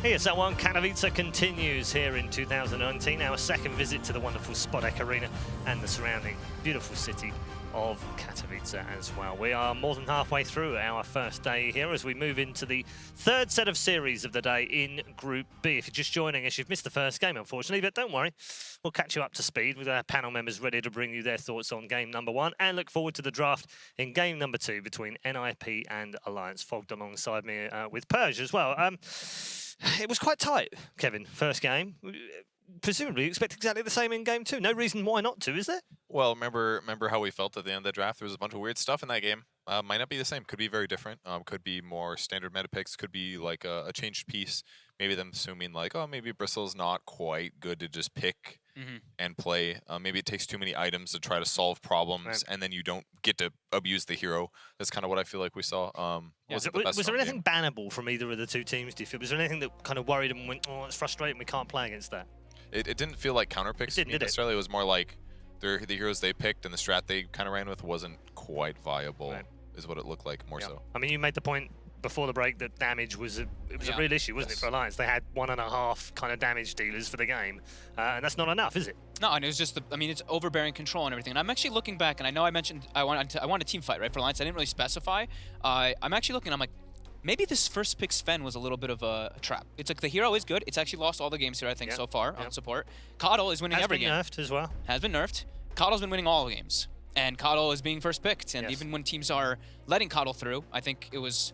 ESL One Katowice continues here in 2019, our second visit to the wonderful Spodek Arena and the surrounding beautiful city of Katowice as well. We are more than halfway through our first day here as we move into the third set of series of the day in Group B. If you're just joining us, you've missed the first game, unfortunately, but don't worry, we'll catch you up to speed with our panel members ready to bring you their thoughts on game number 1 and look forward to the draft in game number 2 between NIP and Alliance. Fogged alongside me with Purge as well. It was quite tight, Kevin, first game. Presumably you expect exactly the same in game 2. No reason why not to, is there? Well, remember how we felt at the end of the draft? There was a bunch of weird stuff in that game. Might not be the same. Could be very different. Could be more standard meta picks. Could be like a changed piece. Maybe them assuming like, oh, maybe Bristle's not quite good to just pick and play. Maybe it takes too many items to try to solve problems, and then you don't get to abuse the hero. That's kind of what I feel like we saw. Was there anything bannable from either of the two teams, do you feel? Was there anything that kind of worried them and went, oh, it's frustrating, we can't play against that? It didn't feel like counter picks to me necessarily. It was more like the heroes they picked and the strat they kind of ran with wasn't quite viable, is what it looked like more so. I mean, you made the point before the break that damage was a real issue, wasn't it, for Alliance? They had 1.5 kind of damage dealers for the game, and that's not enough, is it? No, and it was just I mean, it's overbearing control and everything. And I'm actually looking back, and I know I mentioned I want a team fight, right, for Alliance. I didn't really specify. I'm actually looking. I'm like, maybe this first pick Sven was a little bit of a trap. It's like the hero is good. It's actually lost all the games here, I think, so far on support. Coddle is winning every game. Has been nerfed as well. Has been nerfed. Coddle's been winning all the games. And Coddle is being first picked. And even when teams are letting Coddle through, I think it was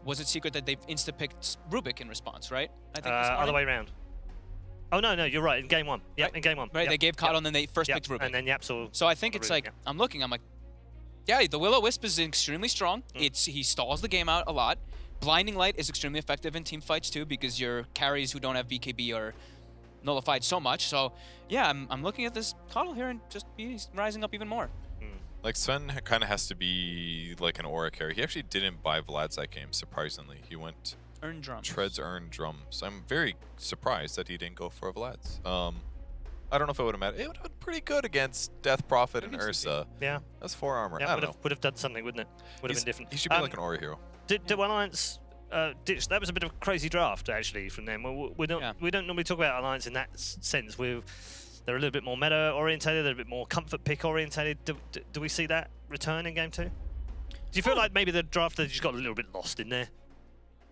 it secret that they've insta-picked Rubik in response, right? I think other way around. Oh, no, you're right. In game 1. Yeah, in game 1. Right, they gave Coddle and then they first picked Rubik. And then Yapsel. So I think it's like, I'm looking, I'm like, yeah, the Will-O-Wisp is extremely strong. He stalls the game out a lot. Blinding Light is extremely effective in team fights too, because your carries who don't have BKB are nullified so much. So yeah, I'm looking at this Coddle here and just he's rising up even more. Like Sven kind of has to be like an aura carry. He actually didn't buy Vlad's that game, surprisingly. He went Earn Drums. Treads Earn Drums. I'm very surprised that he didn't go for a Vlad's. I don't know if it would have mattered. It would have been pretty good against Death Prophet and Ursa. Yeah. That's 4 armor. Yeah, I don't know. Would have done something, wouldn't it? Would have been different. He should be like an aura hero. Did Alliance ditch? That was a bit of a crazy draft actually from them. We don't normally talk about Alliance in that sense. They're a little bit more meta orientated. They're a bit more comfort pick orientated. Do we see that return in game 2? Do you feel like maybe the draft they just got a little bit lost in there?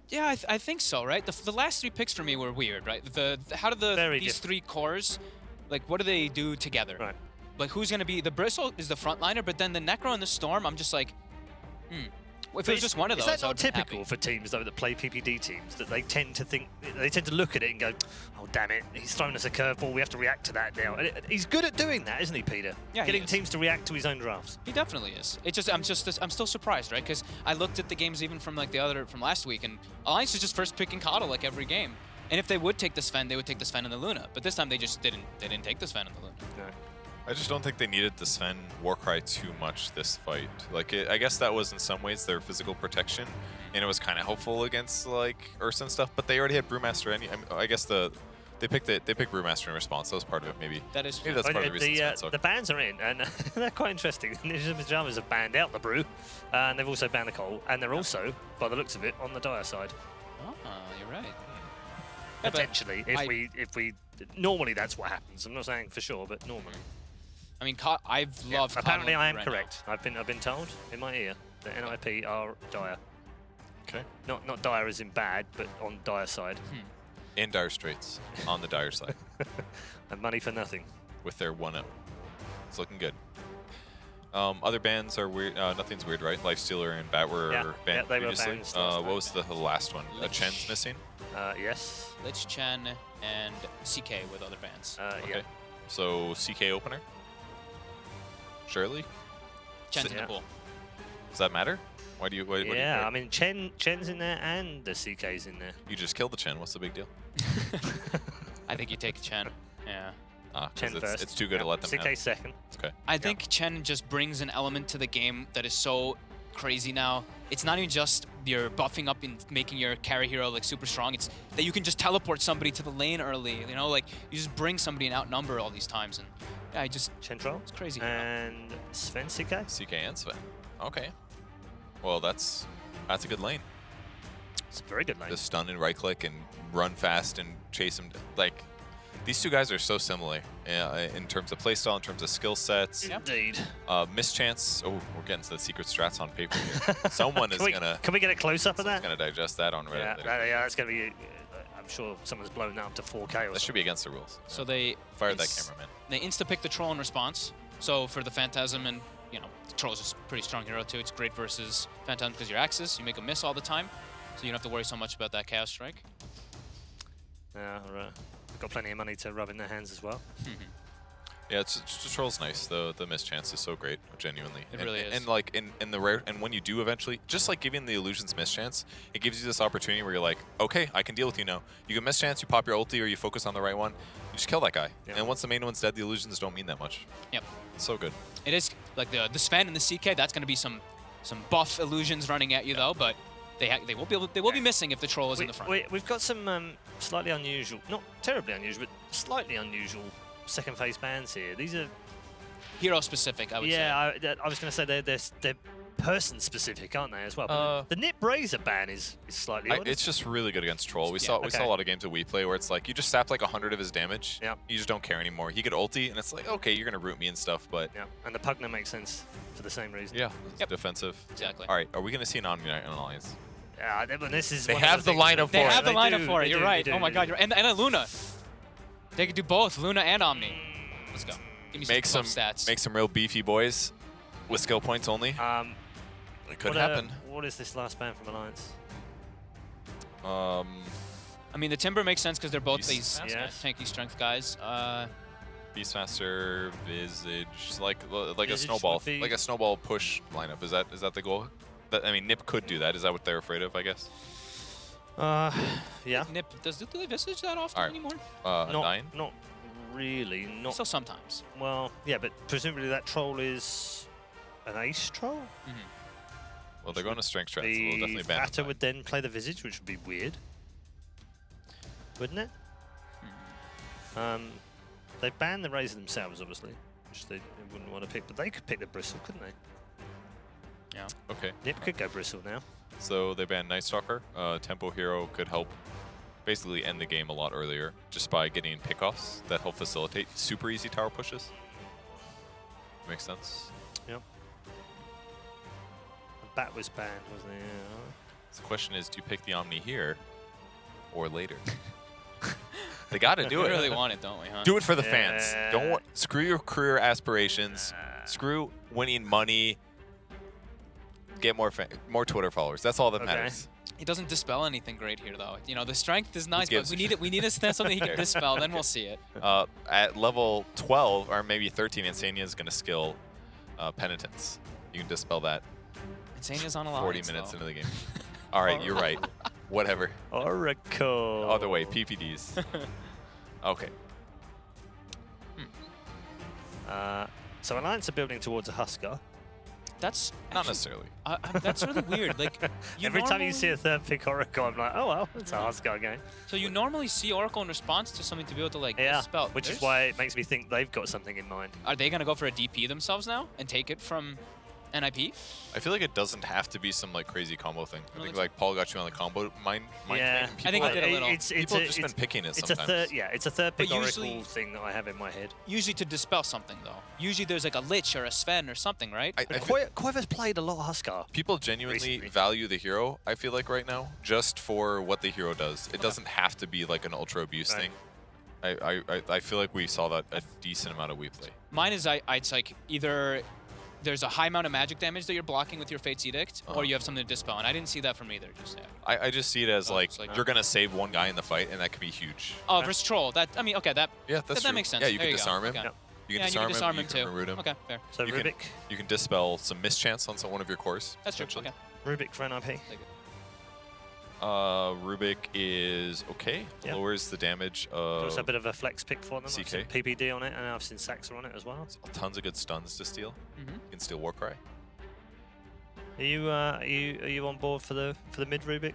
Yeah, I think so. Right. The last 3 picks for me were weird. Right. How do these 3 cores, like, what do they do together? Right. Like, who's gonna be the Bristle is the frontliner, but then the Necro and the Storm, I'm just like, If it was just one of those, is that not typical for teams though that play PPD teams, that they tend to look at it and go, "Oh damn it, he's thrown us a curveball. We have to react to that now." And he's good at doing that, isn't he, Peter? Yeah, getting teams to react to his own drafts. He definitely is. I'm still surprised, right? Because I looked at the games even from like from last week, and Alliance is just first picking Coddle like every game. And if they would take the Sven, they would take the Sven and the Luna. But this time they just didn't. They didn't take the Sven and the Luna. No. I just don't think they needed the Sven Warcry too much this fight. Like, I guess that was in some ways their physical protection, and it was kind of helpful against like Ursa and stuff. But they already had Brewmaster. I guess they picked Brewmaster in response. That was part of it, maybe. That is maybe that's part of the reason. The bans are in, and they're quite interesting. Ninjas and Pajamas have banned out the Brew, and they've also banned the Coal, and they're also, by the looks of it, on the Dire side. Oh, you're right. Potentially, if we normally that's what happens. I'm not saying for sure, but normally. I mean, I've loved. Apparently, I am correct. I've been told in my ear that NIP are Dire. Okay. Not Dire as in bad, but on Dire side. In dire straits, on the Dire side. And money for nothing. With their 1-0. It's looking good. Other bans are weird. Nothing's weird, right? Lifestealer and Bat were banned previously. Were banned what was the last one? Chen's missing? Yes. Lich Chen and CK with other bans. Okay. Yeah. So CK opener? Surely? Chen's in the pool. Does that matter? Why do you? What do you I mean, Chen's in there and the CK's in there. You just killed the Chen. What's the big deal? I think you take Chen. Yeah. Chen first. It's too good to let them CK second. Okay. I think Chen just brings an element to the game that is so crazy now. It's not even just you're buffing up and making your carry hero like super strong. It's that you can just teleport somebody to the lane early. You know, like you just bring somebody and outnumber all these times. And yeah, Central. It's crazy. And Sven CK. CK and Sven. Okay. Well, that's a good lane. It's a very good lane. The stun and right click and run fast and chase him. Like, these two guys are so similar in terms of playstyle, in terms of skill sets. Indeed. Mischance. Oh, we're getting to the secret strats on paper here. Someone is gonna. Can we get a close up of that? Gonna digest that on Reddit. Yeah, that's gonna be. I'm sure someone's blown that up to 4K or something. That should be against the rules. So they fire that cameraman. They insta-pick the troll in response. So for the Phantasm, and you know, the troll's is a pretty strong hero too. It's great versus Phantasm because your axes, you make a miss all the time, so you don't have to worry so much about that Chaos Strike. Yeah, right. Got plenty of money to rub in their hands as well. Yeah, it's the troll's nice. The mischance is so great, genuinely. It really is. And like in the rare, and when you do eventually, just like giving the illusions mischance, it gives you this opportunity where you're like, okay, I can deal with you now. You can mischance, you pop your ulti, or you focus on the right one. You just kill that guy. Yeah. And once the main one's dead, the illusions don't mean that much. Yep. It's so good. It is like the Sven and the CK. That's going to be some buff illusions running at you though, but they will be missing if the troll is in the front. We've got some slightly unusual, not terribly unusual, but slightly unusual second phase bans here. These are hero specific, I would say. Yeah, I was going to say they're person specific, aren't they as well? But the Nip Razor ban is slightly odd. It's just really good against troll. We saw a lot of games that we play where it's like you just sap like 100 of his damage. Yeah. You just don't care anymore. He could ulti, and it's like, okay, you're gonna root me and stuff, but yeah. And the Pugna makes sense for the same reason. yeah, it's defensive. Exactly. All right, are we gonna see an Omni Knight in Alliance? Yeah, this is. They one of have the things- lineup They for have it. the lineup for it. You're right. They Oh my do. God. And a Luna. They could do both, Luna and Omni. Let's go. Give me Make some some buff stats. make some real beefy boys with skill points only. It could happen. What is this last ban from Alliance? I mean, the Timber makes sense because they're both Beast. these Yes. tanky strength guys. Beastmaster, Visage, like a Visage snowball, would be- like a snowball push lineup. Is that the goal? I mean, Nip could do that. Is that what they're afraid of? I guess. Yeah. Nip, does it do Visage that often Alright. anymore? Undying? Not really. Not Still sometimes. well. Yeah, but presumably that troll is an ace troll. Well, they're going to strength strats. So we'll The definitely ban Vatter Undying. would then play the Visage, which would be weird, wouldn't it? They banned the Razor themselves, obviously, which they wouldn't want to pick, but they could pick the Bristle, couldn't they? Yeah. Okay. Nip could go Bristle now. So they banned Night Stalker. Tempo Hero could help basically end the game a lot earlier just by getting pickoffs that help facilitate super easy tower pushes. Makes sense. Yep. The Bat was banned, wasn't it? Yeah. So the question is, do you pick the Omni here or later? They got to do We it. really want it, don't we, huh? Do it for the fans. Yeah. Don't screw your career aspirations. Screw winning money. Get more Twitter followers. That's all that Okay. matters. He doesn't dispel anything great here, though. You know, the strength is nice, but gives we a need it. We need something he can dispel. Then we'll see it. At level 12 or maybe 13, Insania is going to skill Penitence. You can dispel that Insania's on a lot. 40 minutes into the game. All right, you're right. Whatever. Oracle. Other way, PPDs. Okay. So Alliance are building towards a Husker. That's Not actually- necessarily. That's really weird. Like Every time you see a third pick Oracle, I'm like, oh well, it's a Husker game. So you normally see Oracle in response to something to be able to like Yeah, dispel. which is There's- why it makes me think they've got something in mind. Are they gonna go for a DP themselves now and take it from NIP? I feel like it doesn't have to be some like crazy combo thing. I don't think think like Paul got you on the combo mind Yeah, train. I think it did a little. People have just been picking it It's sometimes. a third pick But usually- Oracle thing that I have in my head. Usually to dispel something though. Usually there's like a Lich or a Sven or something, right? I But feel- Koiva's played a lot of Husker. People genuinely Recently. value the hero, I feel like right now, just for what the hero does. It doesn't have to be like an ultra abuse Right. thing. I feel like we saw that a decent amount of we play. Mine is it's like either there's a high amount of magic damage that you're blocking with your Fate's Edict, or you have something to dispel, and I didn't see that from either just yet. I just see it as like, it's like- you're gonna save one guy in the fight, and that could be huge. Oh, versus Troll. That I mean, okay, that Yeah, that's that true. makes sense. Yeah, you There can go. disarm him. Okay. Yep. You Yeah, can you can disarm disarm him. him too. You can root him. Okay, fair. So You Rubik, You can dispel some mischance on one of your cores. That's true. essentially. Okay. Rubik for NIP. Take it. Rubik is okay. Yeah. Lowers the damage Also a of bit of a flex pick for them. I've CK. seen PPD on it, and I've seen Saxa on it as well. tons of good stuns to steal. Mhm. You can steal Warcry. Are you on board for the mid Rubik?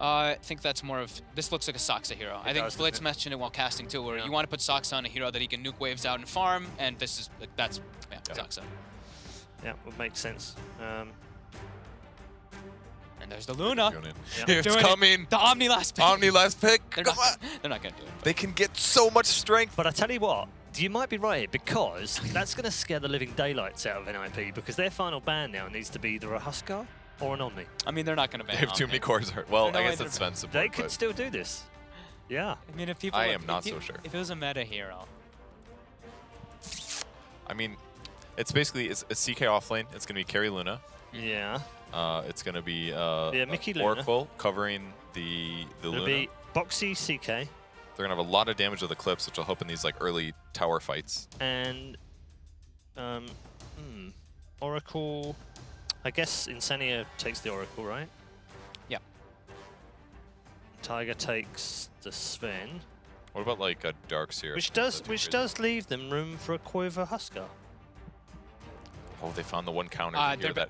I think that's more of this looks like a Saxa hero. I think does, Blitz doesn't it? mentioned it while casting too, where Yeah. you want to put Saxa on a hero that he can nuke waves out and farm, and this is that's Yeah. Saxa. Yeah, would make sense. And And there's the Luna. Going in. Yeah. It's Doing it. coming. The Omni last pick. Omni last pick. They're Come not, on. they're not gonna do it. They can get so much strength. But I tell you what, you might be right here because that's going to scare the living daylights out of NIP because their final ban now needs to be either a Huskar or an Omni. I mean, they're not gonna ban. They have too Omni. many cores hurt. Well, There's no I way guess they're that's Sven's support. They could but still do this. Yeah. I mean, if people. I am not if so sure. If it was a meta hero. I mean, it's basically it's a CK offlane. It's going to be carry Luna. Yeah. It's going to be Mickey Luna. Oracle covering the It'll Luna. be Boxy CK They're going to have a lot of damage to the clips, which will help in these like early tower fights. and Oracle. I guess Insania takes the Oracle, right? Yeah. Tiger takes the Sven, What about like a Dark Seer? which That'd be crazy. does leave them room for a Quiver Huskar. Oh, they found the one counter.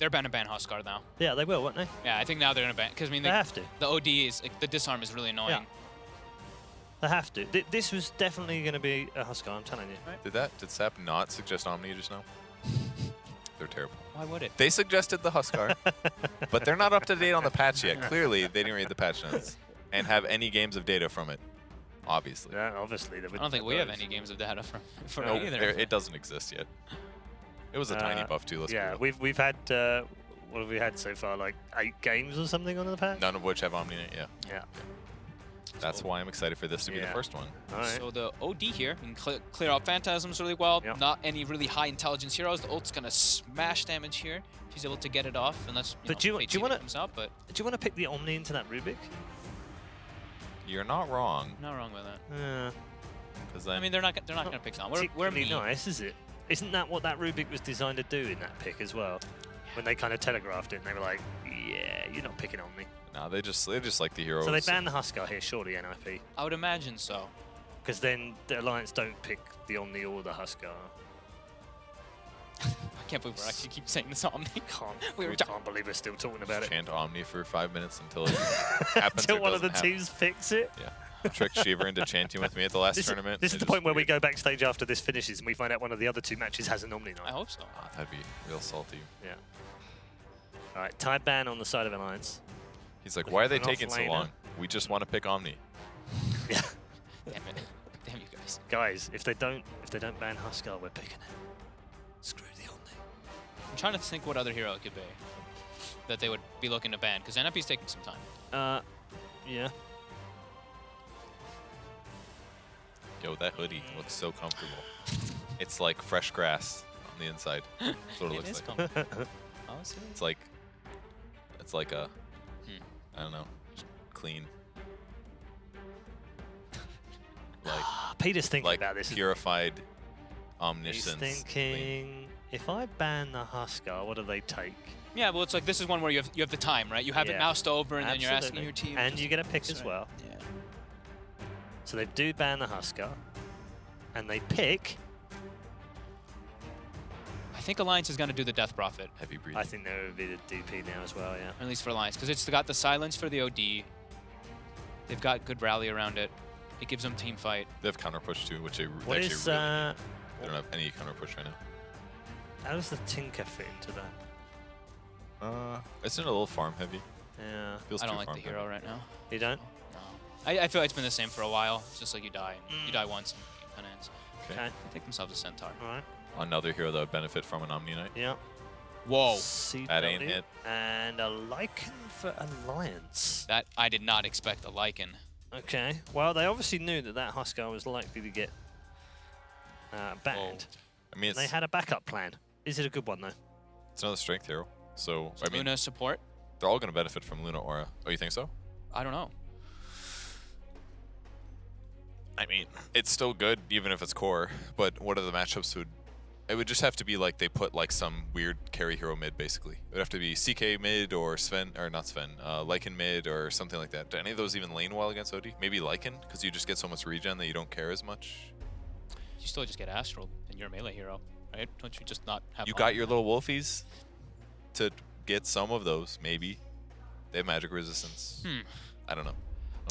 They're banning ban Huskar now. Yeah, they will, won't they? Yeah, I think now they're gonna ban because I mean They have to. the OD is like, the disarm is really annoying. They have to. This was definitely going to be a Huskar, I'm telling you. Did Sap not suggest Omni just now? They're terrible. Why would it? They suggested the Huskar, but they're not up to date on the patch yet. Clearly, they didn't read the patch notes and have any games of data from it. Obviously. Yeah, obviously. I don't think we have any games of data for No, it either. it doesn't exist yet. It was a tiny buff too. Let's be Yeah, real. we've had what have we had so far? Like 8 games or something on the patch. None of which have Omni in it. Yeah, Yeah. that's why I'm excited for this to be the Yeah. first one. All right. So the OD here can clear out Phantasms really well. Yep. Not any really high intelligence heroes. The ult's gonna smash damage here. She's able to get it off unless But do you Fate Seeker wanna- comes out. But Do you want to pick the Omni into that Rubik? You're not wrong. not wrong with that. Yeah. Because I mean, they're not gonna pick Zon. We're Particularly me. nice, is it? Isn't that what that Rubik was designed to do in that pick as well? When they kind of telegraphed it, and they were like, "Yeah, you're not picking Omni." no, they just like the heroes. So they banned the Huskar here, surely NIP, I would imagine so. because then the Alliance don't pick the Omni or the Huskar. I can't believe we actually keep saying this on me. We were Can't believe we're still talking about it. Chant Omni for 5 minutes until it happens. Until or one of the doesn't happen. teams picks it. Yeah. Tricked Shiva into chanting with me at the last tournament. This is It the was point where we weird. go backstage after this finishes and we find out one of the other 2 matches has an Omni I night. hope so. Oh, that'd be real salty. Yeah. All right, tie ban on the side of Alliance. He's like, why are they An taking so offlaner. long? We just want to pick Omni. Yeah. Damn it. Damn you guys. Guys, if they don't ban Huskar, we're picking it. Screw the Omni. I'm trying to think what other hero it could be that they would be looking to ban because NFP's taking some time. Yeah. Yo, that hoodie looks so comfortable. It's like fresh grass on the inside. That's what it looks is like. comfortable. Oh, see? It's like a, I don't know, just clean. Like Peter's thinking like about this. purified He's omniscience. clean. thinking, if I ban the Huskar, what do they take? Yeah, well, it's like this is one where you have the time, right? You have it Yeah. moused over, and then you're asking Absolutely. your team. And just you to- get a pick that's as right. well. Yeah. So they do ban the Huskar, and they pick. I think Alliance is going to do the Death Prophet, Heavy breathing. I think there would be the DP now as well. Yeah. at least for Alliance, because it's got the silence for the OD. They've got good rally around it. It gives them team fight. They have counter push too, which they What actually is really need. They don't have any counter push right now. how does the Tinker fit into that? It's in a little farm heavy. Yeah. Feels I don't too like the farm hero heavy. right now. You don't? No. I feel like it's been the same for a while. It's just like you die. You die once and it kind of ends. Okay. They take themselves a Centaur. All right. Another hero that would benefit from an Omni Knight. Yeah. Whoa. That ain't CW, it. And a Lycan for Alliance. That I did not expect a Lycan. Okay. Well, they obviously knew that that Huskar was likely to get banned. I mean, They it's had a backup plan. Is it a good one though? another strength hero. So, I mean, Luna support? they're all going to benefit from Luna Aura. Oh, you think so? I don't know. I mean, it's still good even if it's core, but what are the matchups it would just have to be like they put like some weird carry hero mid basically. It would have to be CK mid or Sven, or not Sven, Lycan mid or something like that. Do any of those even lane well against OD? Maybe Lycan, because you just get so much regen that you don't care as much. You still just get Astral, and you're a melee hero, right? Don't you just not have You all got of your that? little wolfies to get some of those, maybe. They have magic resistance. I don't know.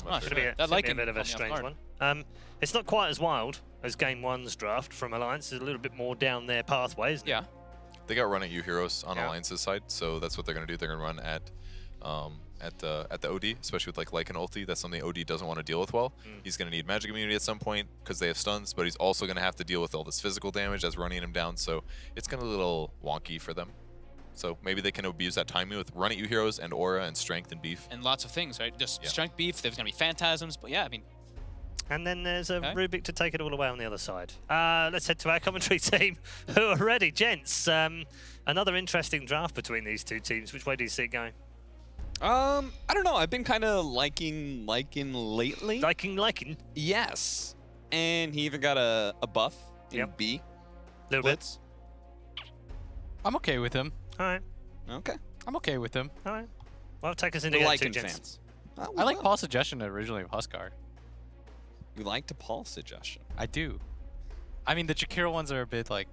I'm Oh, not should Should sure. be a, That should be a Lycan bit of a caught me off strange guard. one. It's not quite as wild as Game 1's draft from Alliance. It's a little bit more down their pathway, isn't it? Yeah. They got run at you heroes on Yeah. Alliance's side, so that's what they're going to do. They're going to run at at the OD, especially with like an ulti. That's something OD doesn't want to deal with well. He's going to need magic immunity at some point because they have stuns, but he's also going to have to deal with all this physical damage that's running him down. So it's going to be a little wonky for them. So maybe they can abuse that timing with run at you heroes and aura and strength and beef. And lots of things, right? Just strength, beef, there's going to be phantasms, but yeah, I mean... And then there's a Rubik to take it all away on the other side. Let's head to our commentary team, who are ready. Gents, another interesting draft between these two teams. Which way do you see it going? I don't know. I've been kind of liking lately. Liking? Yes. And he even got a buff in B. Little bit. I'm okay with him. All right. Okay. I'm okay with him. All right. Well, take us into The game liking two, gents. fans. I like Paul's suggestion originally of Huskar. You liked Paul's suggestion. I do. I mean, the Jakiro ones are a bit like,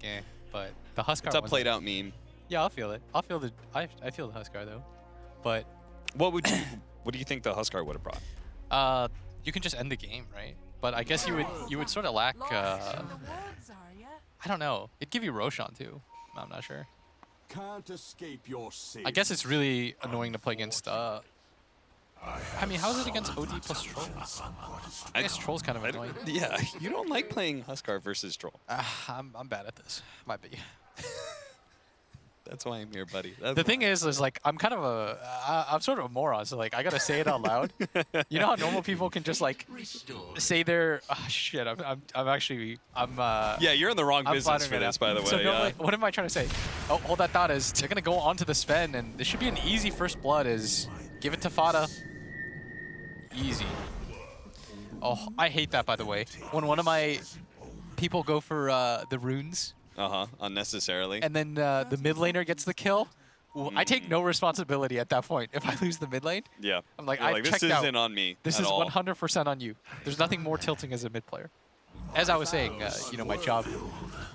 but the Huskar It's a ones played out meme. Yeah, I'll feel it. I feel the Huskar though. But What do you think the Huskar would have brought? you can just end the game, right? But I guess you would sort of lack I don't know. It'd give you Roshan too. I'm not sure. Can't escape your I guess it's really annoying to play against I mean, how is it against OD plus Troll? I guess Troll's kind of annoying. Yeah, you don't like playing Huskar versus Troll. I'm bad at this. Might be. That's why I'm here, buddy. The thing is like I'm kind of I'm sort of a moron, so like I gotta say it out loud. You know how normal people can just like say their shit. Yeah, you're in the wrong business for this, by the way. So what am I trying to say? Oh, hold that thought. Is they're gonna go on to the Sven, and this should be an easy first blood. Is give it to Fada. Easy. Oh, I hate that, by the way. When one of my people go for the runes. Unnecessarily. And then the mid laner gets the kill. I take no responsibility at that point if I lose the mid lane. Yeah. I'm like, I checked out. This isn't on me. This is 100% on you. There's nothing more tilting as a mid player. As I was saying, you know, my job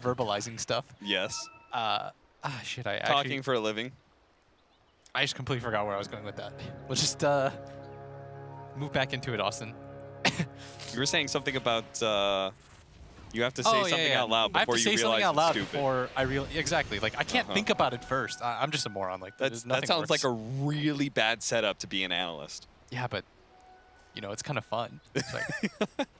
verbalizing stuff. Yes. Shit, Talking for a living. I just completely forgot where I was going with that. We'll just move back into it, Austin. You were saying something about you have to say something out loud before you realize it's stupid. I have to say something out loud before I realize. Exactly. Like, I can't think about it first. I'm just a moron. Like, that sounds like a really bad setup to be an analyst. Yeah, but, you know, it's kind of fun. It's like,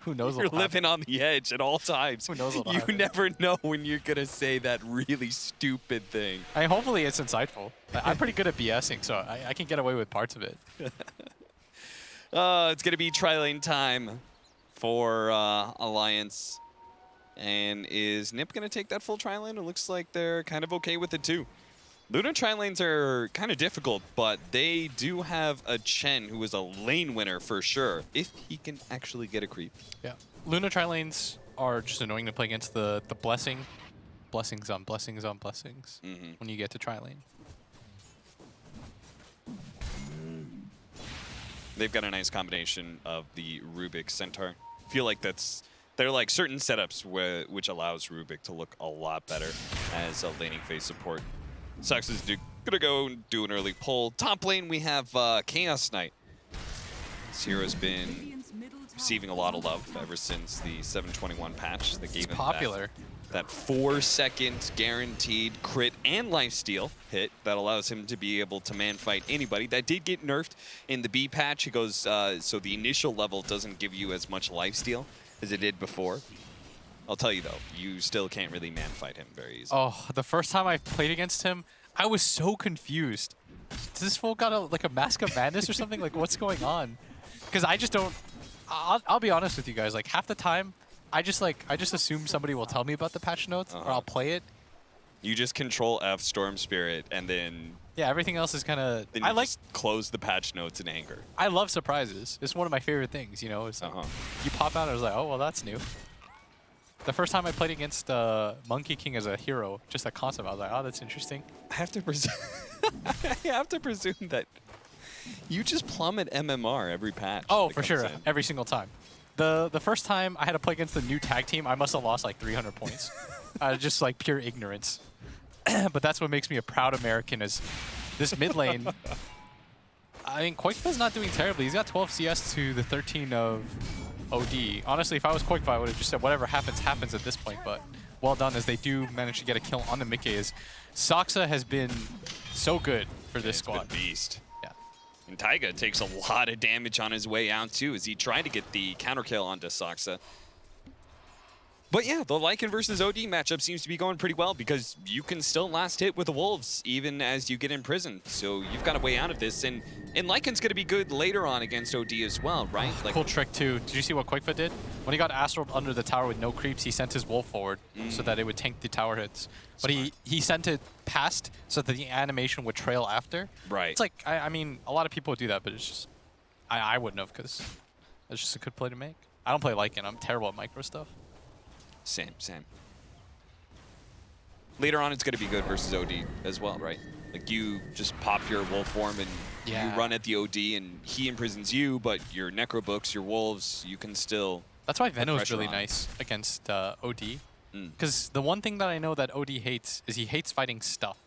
who knows You're living on the edge at all times. Who knows what You never know when you're going to say that really stupid thing. I mean, hopefully it's insightful. I'm pretty good at BSing, so I can get away with parts of it. It's going to be tri-lane time for Alliance. And is Nip going to take that full tri-lane? It looks like they're kind of okay with it too. Luna tri-lanes are kind of difficult, but they do have a Chen who is a lane winner for sure, if he can actually get a creep. Yeah. Luna tri-lanes are just annoying to play against the blessing. Blessings on blessings on blessings when you get to tri-lane. They've got a nice combination of the Rubik Centaur. I feel like there are like certain setups which allows Rubik to look a lot better as a laning phase support. Sux is gonna go and do an early pull. Top lane we have Chaos Knight. This hero's been receiving a lot of love ever since the 721 patch that gave him popular. That 4-second guaranteed crit and lifesteal hit that allows him to be able to man fight anybody. That did get nerfed in the B patch. It goes so the initial level doesn't give you as much lifesteal as it did before. I'll tell you though, you still can't really man fight him very easily. Oh, the first time I played against him, I was so confused. Does this fool got like a Mask of Madness or something? Like, what's going on? Because I just don't. I'll be honest with you guys. Like, half the time, I just assume somebody will tell me about the patch notes or I'll play it. You just control F Storm Spirit and then everything else is kind of. I like just close the patch notes in anger. I love surprises. It's one of my favorite things. You know, it's like you pop out and I was like, oh well, that's new. The first time I played against Monkey King as a hero, just a concept, I was like, oh, that's interesting. I have to presume. I have to presume that you just plummet MMR every patch. Oh, for sure, every single time. The first time I had to play against the new tag team, I must have lost like 300 points. Just like pure ignorance. But that's what makes me a proud American is this mid lane. I mean, Quakefa's not doing terribly. He's got 12 CS to the 13 of OD. Honestly, if I was Quakefa, I would have just said whatever happens, happens at this point. But well done as they do manage to get a kill on the mid-K. Saxa has been so good for this squad. Been beast. Yeah. And Taiga takes a lot of damage on his way out, too, as he tried to get the counter kill onto Saksa. But yeah, the Lycan versus OD matchup seems to be going pretty well because you can still last hit with the Wolves even as you get imprisoned. So you've got a way out of this. And Lycan's going to be good later on against OD as well, right? Like, cool trick, too. Did you see what Quickfoot did? When he got astraled under the tower with no creeps, he sent his Wolf forward so that it would tank the tower hits. But he sent it past so that the animation would trail after. Right. It's like, I mean, a lot of people do that, but it's just, I wouldn't have because it's just a good play to make. I don't play Lycan. I'm terrible at micro stuff. Same. Later on, it's going to be good versus OD as well, right? Like, you just pop your Wolf form and you run at the OD, and he imprisons you, but your Necrobooks, your Wolves, you can still... That's why Veno's really nice against OD. Because the one thing that I know that OD hates is he hates fighting stuff.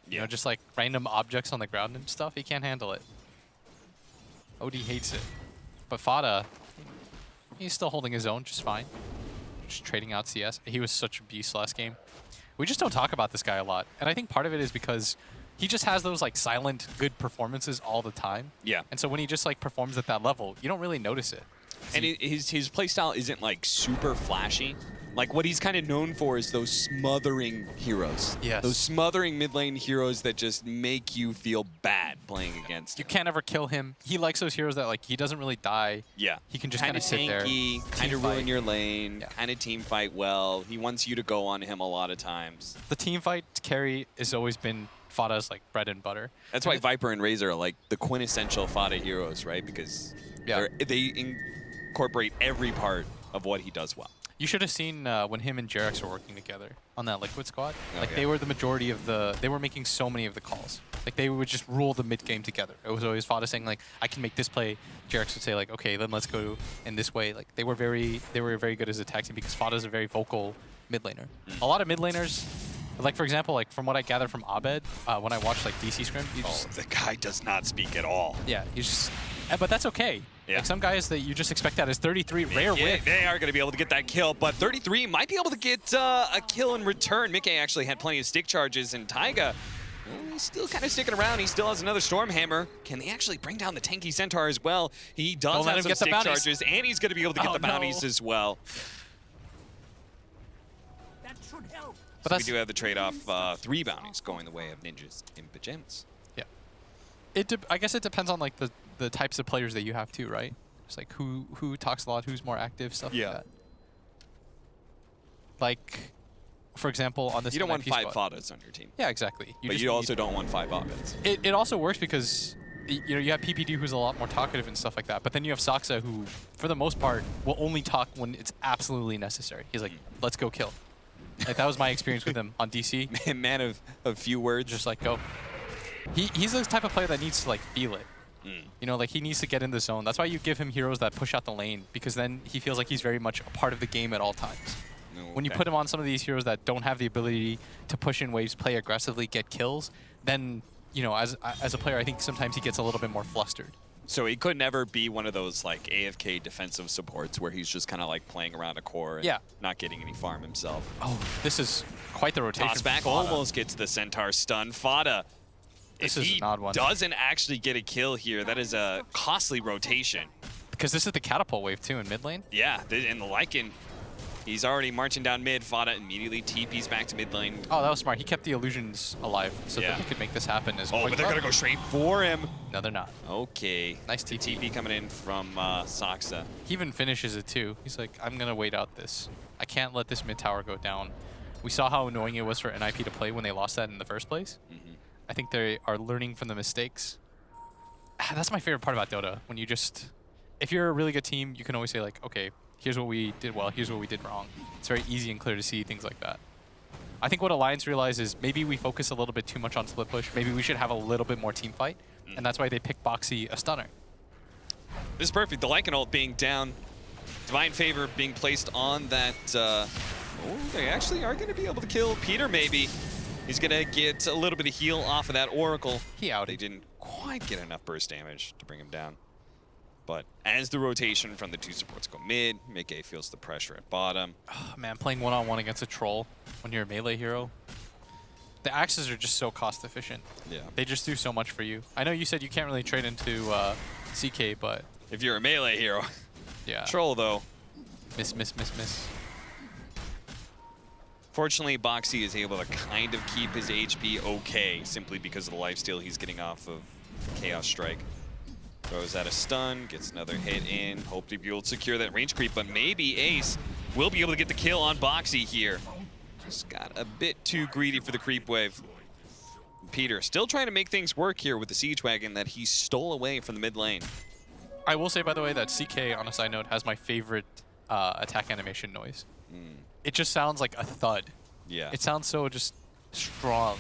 You know, just like random objects on the ground and stuff. He can't handle it. OD hates it. But Fada, he's still holding his own just fine. Just trading out CS. He was such a beast last game. We just don't talk about this guy a lot. And I think part of it is because he just has those like silent good performances all the time. Yeah. And so when he just like performs at that level, you don't really notice it. And his playstyle isn't like super flashy. Like what he's kind of known for is those smothering heroes. Yes. Those smothering mid lane heroes that just make you feel bad playing against. You can't ever kill him. He likes those heroes that like he doesn't really die. Yeah. He can just kind of sit there. Kind of ruin your lane. Yeah. Kind of team fight well. He wants you to go on him a lot of times. The team fight carry has always been Fada's like bread and butter. That's why Viper and Razor are like the quintessential Fada heroes, right? Because they incorporate every part of what he does well. You should have seen when him and Jarex were working together on that Liquid squad. Like Okay. they were the majority of they were making so many of the calls. Like they would just rule the mid game together. It was always Fada saying like, I can make this play. Jarex would say like, okay, then let's go in this way. Like they were very good as a tag team because Fada's a very vocal mid laner. A lot of mid laners, like for example, like from what I gathered from Abed, when I watched like DC Scrim, The guy does not speak at all. yeah, he's just, but that's okay. Yeah. Like some guys that you just expect that is 33 rare Yeah, whiff. they are going to be able to get that kill, but 33 might be able to get a kill in return. Mickey actually had plenty of stick charges, and Taiga, he's still kind of sticking around. He still has another Stormhammer. Can they actually bring down the tanky Centaur as well? He does have some stick charges, and he's going to be able to get the bounties as well. That should help. But So we do have the trade-off, 3 bounties going the way of ninjas in pajamas. Yeah. I guess it depends on like the types of players that you have too, right? It's like who talks a lot, who's more active, stuff like that. Like, for example, on this You don't want NIP 5 squad. Fadas on your team. Yeah, exactly. But you also don't want 5 Abeds. It also works because you know you have PPD who's a lot more talkative and stuff like that. But then you have Saksa who, for the most part, will only talk when it's absolutely necessary. He's like, let's go kill. Like that was my experience with him on DC. Man of a few words. Just like go. He's the type of player that needs to like feel it. You know, like he needs to get in the zone. That's why you give him heroes that push out the lane, because then he feels like he's very much a part of the game at all times. When you put him on some of these heroes that don't have the ability to push in waves, play aggressively, get kills, then, you know, as a player, I think sometimes he gets a little bit more flustered. So he could never be one of those like AFK defensive supports where he's just kind of like playing around a core and not getting any farm himself. Oh, this is quite the rotation. Toss back almost gets the Centaur stun. Fada, This if is he an odd one. doesn't actually get a kill here, that is a costly rotation. Because this is the catapult wave too in mid lane. Yeah, and the Lycan, he's already marching down mid. Fada immediately TPs back to mid lane. Oh, that was smart. He kept the illusions alive so that he could make this happen. Oh, but they're going to go straight for him. No, they're not. Okay. Nice TP. TP coming in from Saksa. He even finishes it too. He's like, I'm going to wait out this. I can't let this mid tower go down. We saw how annoying it was for NIP to play when they lost that in the first place. I think they are learning from the mistakes. That's my favorite part about Dota. When you just, if you're a really good team, you can always say like, okay, here's what we did well, here's what we did wrong. It's very easy and clear to see things like that. I think what Alliance realized is maybe we focus a little bit too much on split push. Maybe we should have a little bit more team fight. And that's why they picked Boxy a stunner. This is perfect. The Lycan ult being down. Divine Favor being placed on that. Oh, they actually are going to be able to kill Peter maybe. He's going to get a little bit of heal off of that Oracle. He outed. They didn't quite get enough burst damage to bring him down. But as the rotation from the 2 supports go mid, Mickey feels the pressure at bottom. Oh, man, playing one-on-one against a troll when you're a melee hero. The axes are just so cost efficient. Yeah. They just do so much for you. I know you said you can't really trade into CK, but If you're a melee hero. yeah. Troll, though. Miss, miss, miss, miss. Fortunately, Boxy is able to kind of keep his HP okay, simply because of the lifesteal he's getting off of Chaos Strike. Throws out a stun, gets another hit in, hope to be able to secure that range creep, but maybe Ace will be able to get the kill on Boxy here. Just got a bit too greedy for the creep wave. Peter still trying to make things work here with the Siege Wagon that he stole away from the mid lane. I will say, by the way, that CK, on a side note, has my favorite attack animation noise. It just sounds like a thud. Yeah. It sounds so just strong.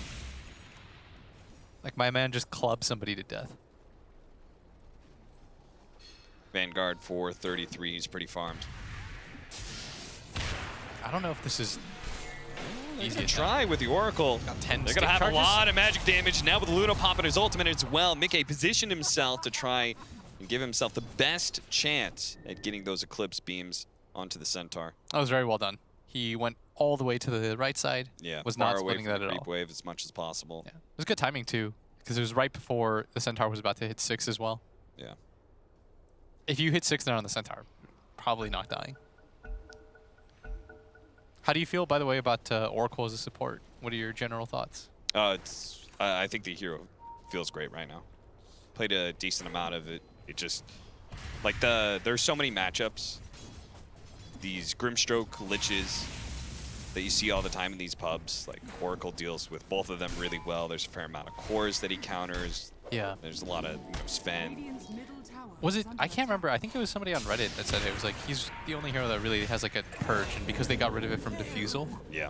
Like my man just clubbed somebody to death. Vanguard for 33, he's pretty farmed. I don't know if this is easy to Try with the Oracle. Got 10 They're stick going to have charges. a lot of magic damage. Now with Luna popping his ultimate as well, Mickey positioned himself to try and give himself the best chance at getting those Eclipse beams onto the Centaur. That was very well done. He went all the way to the right side. Yeah, was far not away splitting from that the at creep all. wave as much as possible. Yeah. It was good timing too, because it was right before the Centaur was about to hit 6 as well. Yeah. If you hit 6 there on the Centaur, probably not dying. How do you feel, by the way, about Oracle as a support? What are your general thoughts? I think the hero feels great right now. Played a decent amount of it. It just, like there's so many matchups. These Grimstroke liches that you see all the time in these pubs. Like Oracle deals with both of them really well. There's a fair amount of cores that he counters. Yeah. There's a lot of Sven. Was it? I can't remember. I think it was somebody on Reddit that said it was like he's the only hero that really has like a purge, and because they got rid of it from Diffusal, Yeah.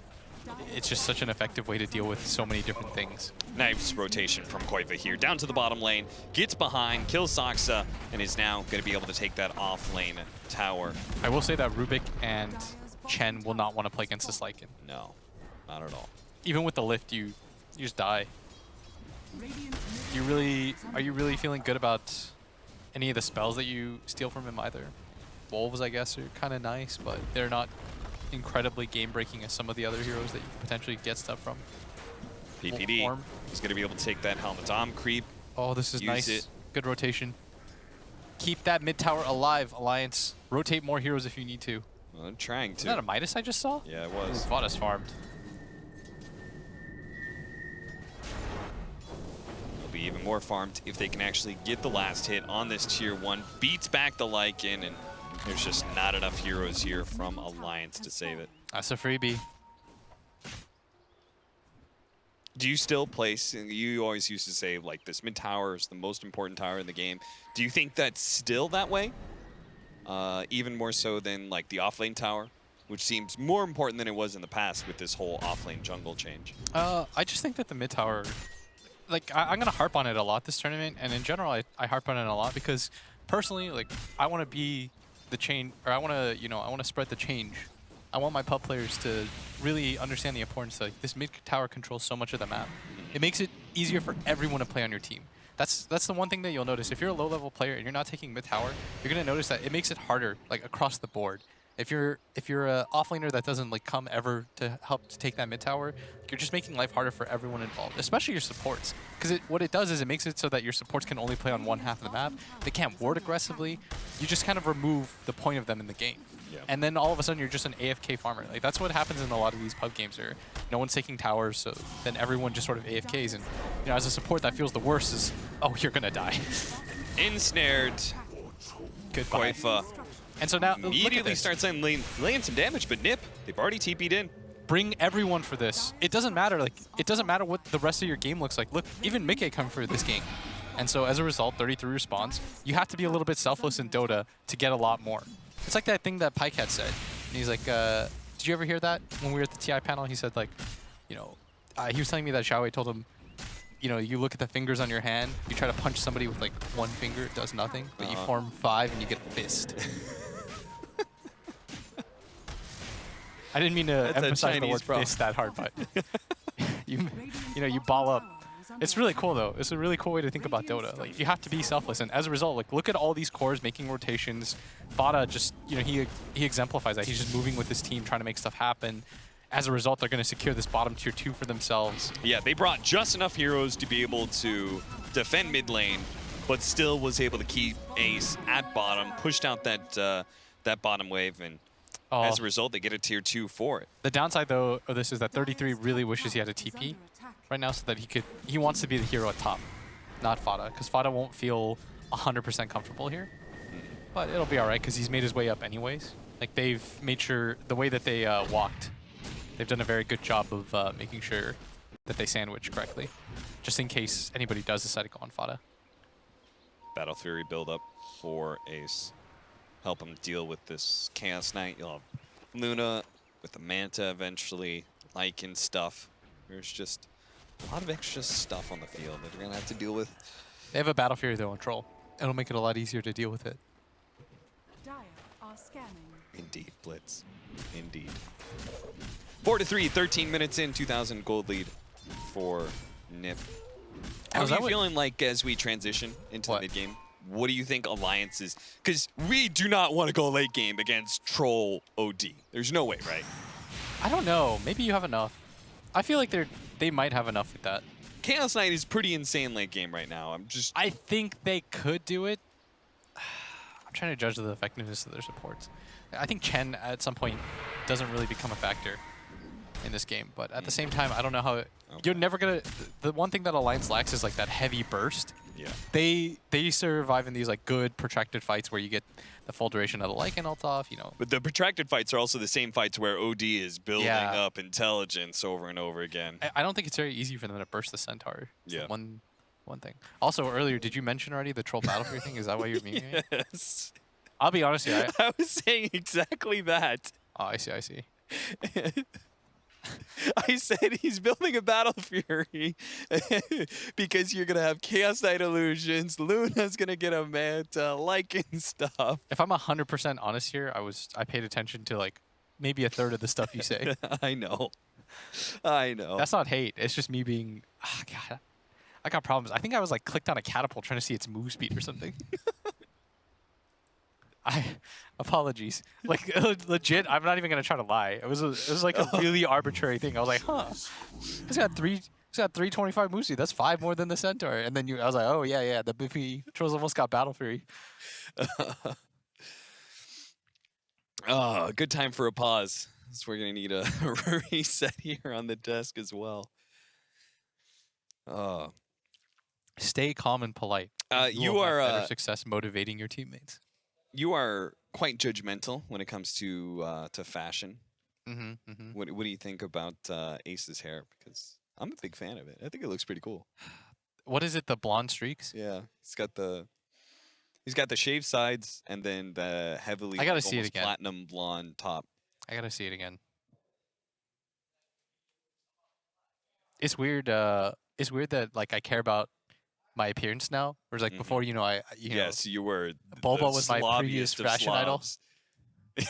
it's just such an effective way to deal with so many different things. Nice rotation from Koiva here. Down to the bottom lane, gets behind, kills Saksa, and is now going to be able to take that off lane tower. I will say that Rubik and Chen will not want to play against this Lycan. No, not at all. Even with the lift, you just die. Are you really feeling good about any of the spells that you steal from him either? Wolves, I guess, are kind of nice, but they're not incredibly game-breaking as some of the other heroes that you could potentially get stuff from. PPD Form. is going to be able to take that Helmet Dom creep. Oh, this is Use nice. it. Good rotation. Keep that mid tower alive, Alliance. Rotate more heroes if you need to. Well, I'm trying to. Is that a Midas I just saw? Yeah, it Ooh, was. Vada's farmed. They'll be even more farmed if they can actually get the last hit on this tier 1. Beats back the Lycan, and there's just not enough heroes here from Alliance to save it. That's a freebie. Do you still place, you always used to say, like, this mid tower is the most important tower in the game. Do you think that's still that way? Even more so than, like, the offlane tower, which seems more important than it was in the past with this whole offlane jungle change? I just think that the mid tower, like, I'm going to harp on it a lot this tournament, and in general, I harp on it a lot because, personally, like, I want to be the change, or I want to, you know, I want to spread the change. I want my pub players to really understand the importance that, like, this mid tower controls so much of the map. It makes it easier for everyone to play on your team. That's the one thing that you'll notice. If you're a low-level player and you're not taking mid tower, you're gonna notice that it makes it harder, like, across the board. If you're a offlaner that doesn't, like, come ever to help to take that mid tower, you're just making life harder for everyone involved, especially your supports. Because what it does is it makes it so that your supports can only play on one half of the map. They can't ward aggressively. You just kind of remove the point of them in the game. Yeah. And then all of a sudden you're just an AFK farmer. Like, that's what happens in a lot of these pub games where no one's taking towers, so then everyone just sort of AFKs. And, you know, as a support, that feels the worst is, oh, you're gonna die. Ensnared. Goodbye. Koifa And so now, look at immediately this. starts laying some damage, but Nip, they've already TP'd in. Bring everyone for this. It doesn't matter. Like, it doesn't matter what the rest of your game looks like. Look, even Mickey come for this game. And so as a result, 33 response. You have to be a little bit selfless in Dota to get a lot more. It's like that thing that Pycat said. And he's like, did you ever hear that when we were at the TI panel? He said, like, you know, he was telling me that Xiaowei told him, you know, you look at the fingers on your hand, you try to punch somebody with, like, one finger, it does nothing, but you form 5 and you get a fist. I didn't mean to That's a emphasize the Chinese word problem. fist that hard, but you know, you ball up. It's really cool, though. It's a really cool way to think about Dota. Like, you have to be selfless, and as a result, like, look at all these cores making rotations. Vada just, you know, he exemplifies that. He's just moving with his team, trying to make stuff happen. as a result, they're going to secure this bottom tier 2 for themselves. Yeah, they brought just enough heroes to be able to defend mid lane, but still was able to keep Ace at bottom, pushed out that bottom wave, and as a result, they get a tier 2 for it. The downside, though, of this is that 33 really wishes he had a TP right now so that he wants to be the hero at top, not Fada, because Fada won't feel 100% comfortable here. But it'll be all right because he's made his way up anyways. Like, they've made sure the way that they walked, they've done a very good job of making sure that they sandwich correctly, just in case anybody does decide to go on Fada. Battle Fury build up for Ace. Help him deal with this Chaos Knight. You'll have Luna with the Manta eventually, Lycan stuff. There's just a lot of extra stuff on the field that they're going to have to deal with. They have a Battle Fury, though, on Troll. It'll make it a lot easier to deal with it. Dire are scanning. Indeed, Blitz. Indeed. 4-3, 13 minutes in, 2,000 gold lead for Nip. How are you feeling like as we transition into the mid game? What do you think Alliance is? Because we do not want to go late game against Troll OD. There's no way, right? I don't know. Maybe you have enough. I feel like they might have enough with that. Chaos Knight is pretty insane late game right now. I think they could do it. I'm trying to judge the effectiveness of their supports. I think Chen at some point doesn't really become a factor in this game, but at the same time, I don't know how you're never gonna. The one thing that Alliance lacks is like that heavy burst. Yeah. They survive in these like good protracted fights where you get the full duration of the Lycan ult off, you know. But the protracted fights are also the same fights where OD is building up intelligence over and over again. I don't think it's very easy for them to burst the Centaur. It's Yeah. One thing. Also, earlier, did you mention already the Troll Battle Fury thing? Is that why you're meaning it? Yes. I'll be honest here. I was saying exactly that. Oh, I see. I said he's building a Battle Fury because you're going to have Chaos Knight illusions, Luna's going to get a Manta, Lycan stuff. If I'm 100% honest here, I paid attention to like maybe a third of the stuff you say. I know. That's not hate. It's just me being, God, I got problems. I think I was like clicked on a catapult trying to see its move speed or something. Apologies. Like legit, I'm not even gonna try to lie. It was like a really arbitrary thing. I was like, huh, it's got 325 move speed. That's 5 more than the Centaur. And then I was like, oh yeah, the Biffy Trolls almost got Battle Fury. Oh, good time for a pause. So we're gonna need a reset here on the desk as well. Stay calm and polite. You are better success motivating your teammates. You are quite judgmental when it comes to fashion. What do you think about Ace's hair? Because I'm a big fan of it. I think it looks pretty cool. What is it? The blonde streaks? Yeah, he's got the shaved sides and then the heavily I gotta see it again. Platinum blonde top. I gotta see it again. It's weird. It's weird that like I care about my appearance now. Whereas like before, you know, you were. Bulba was my previous fashion idol. It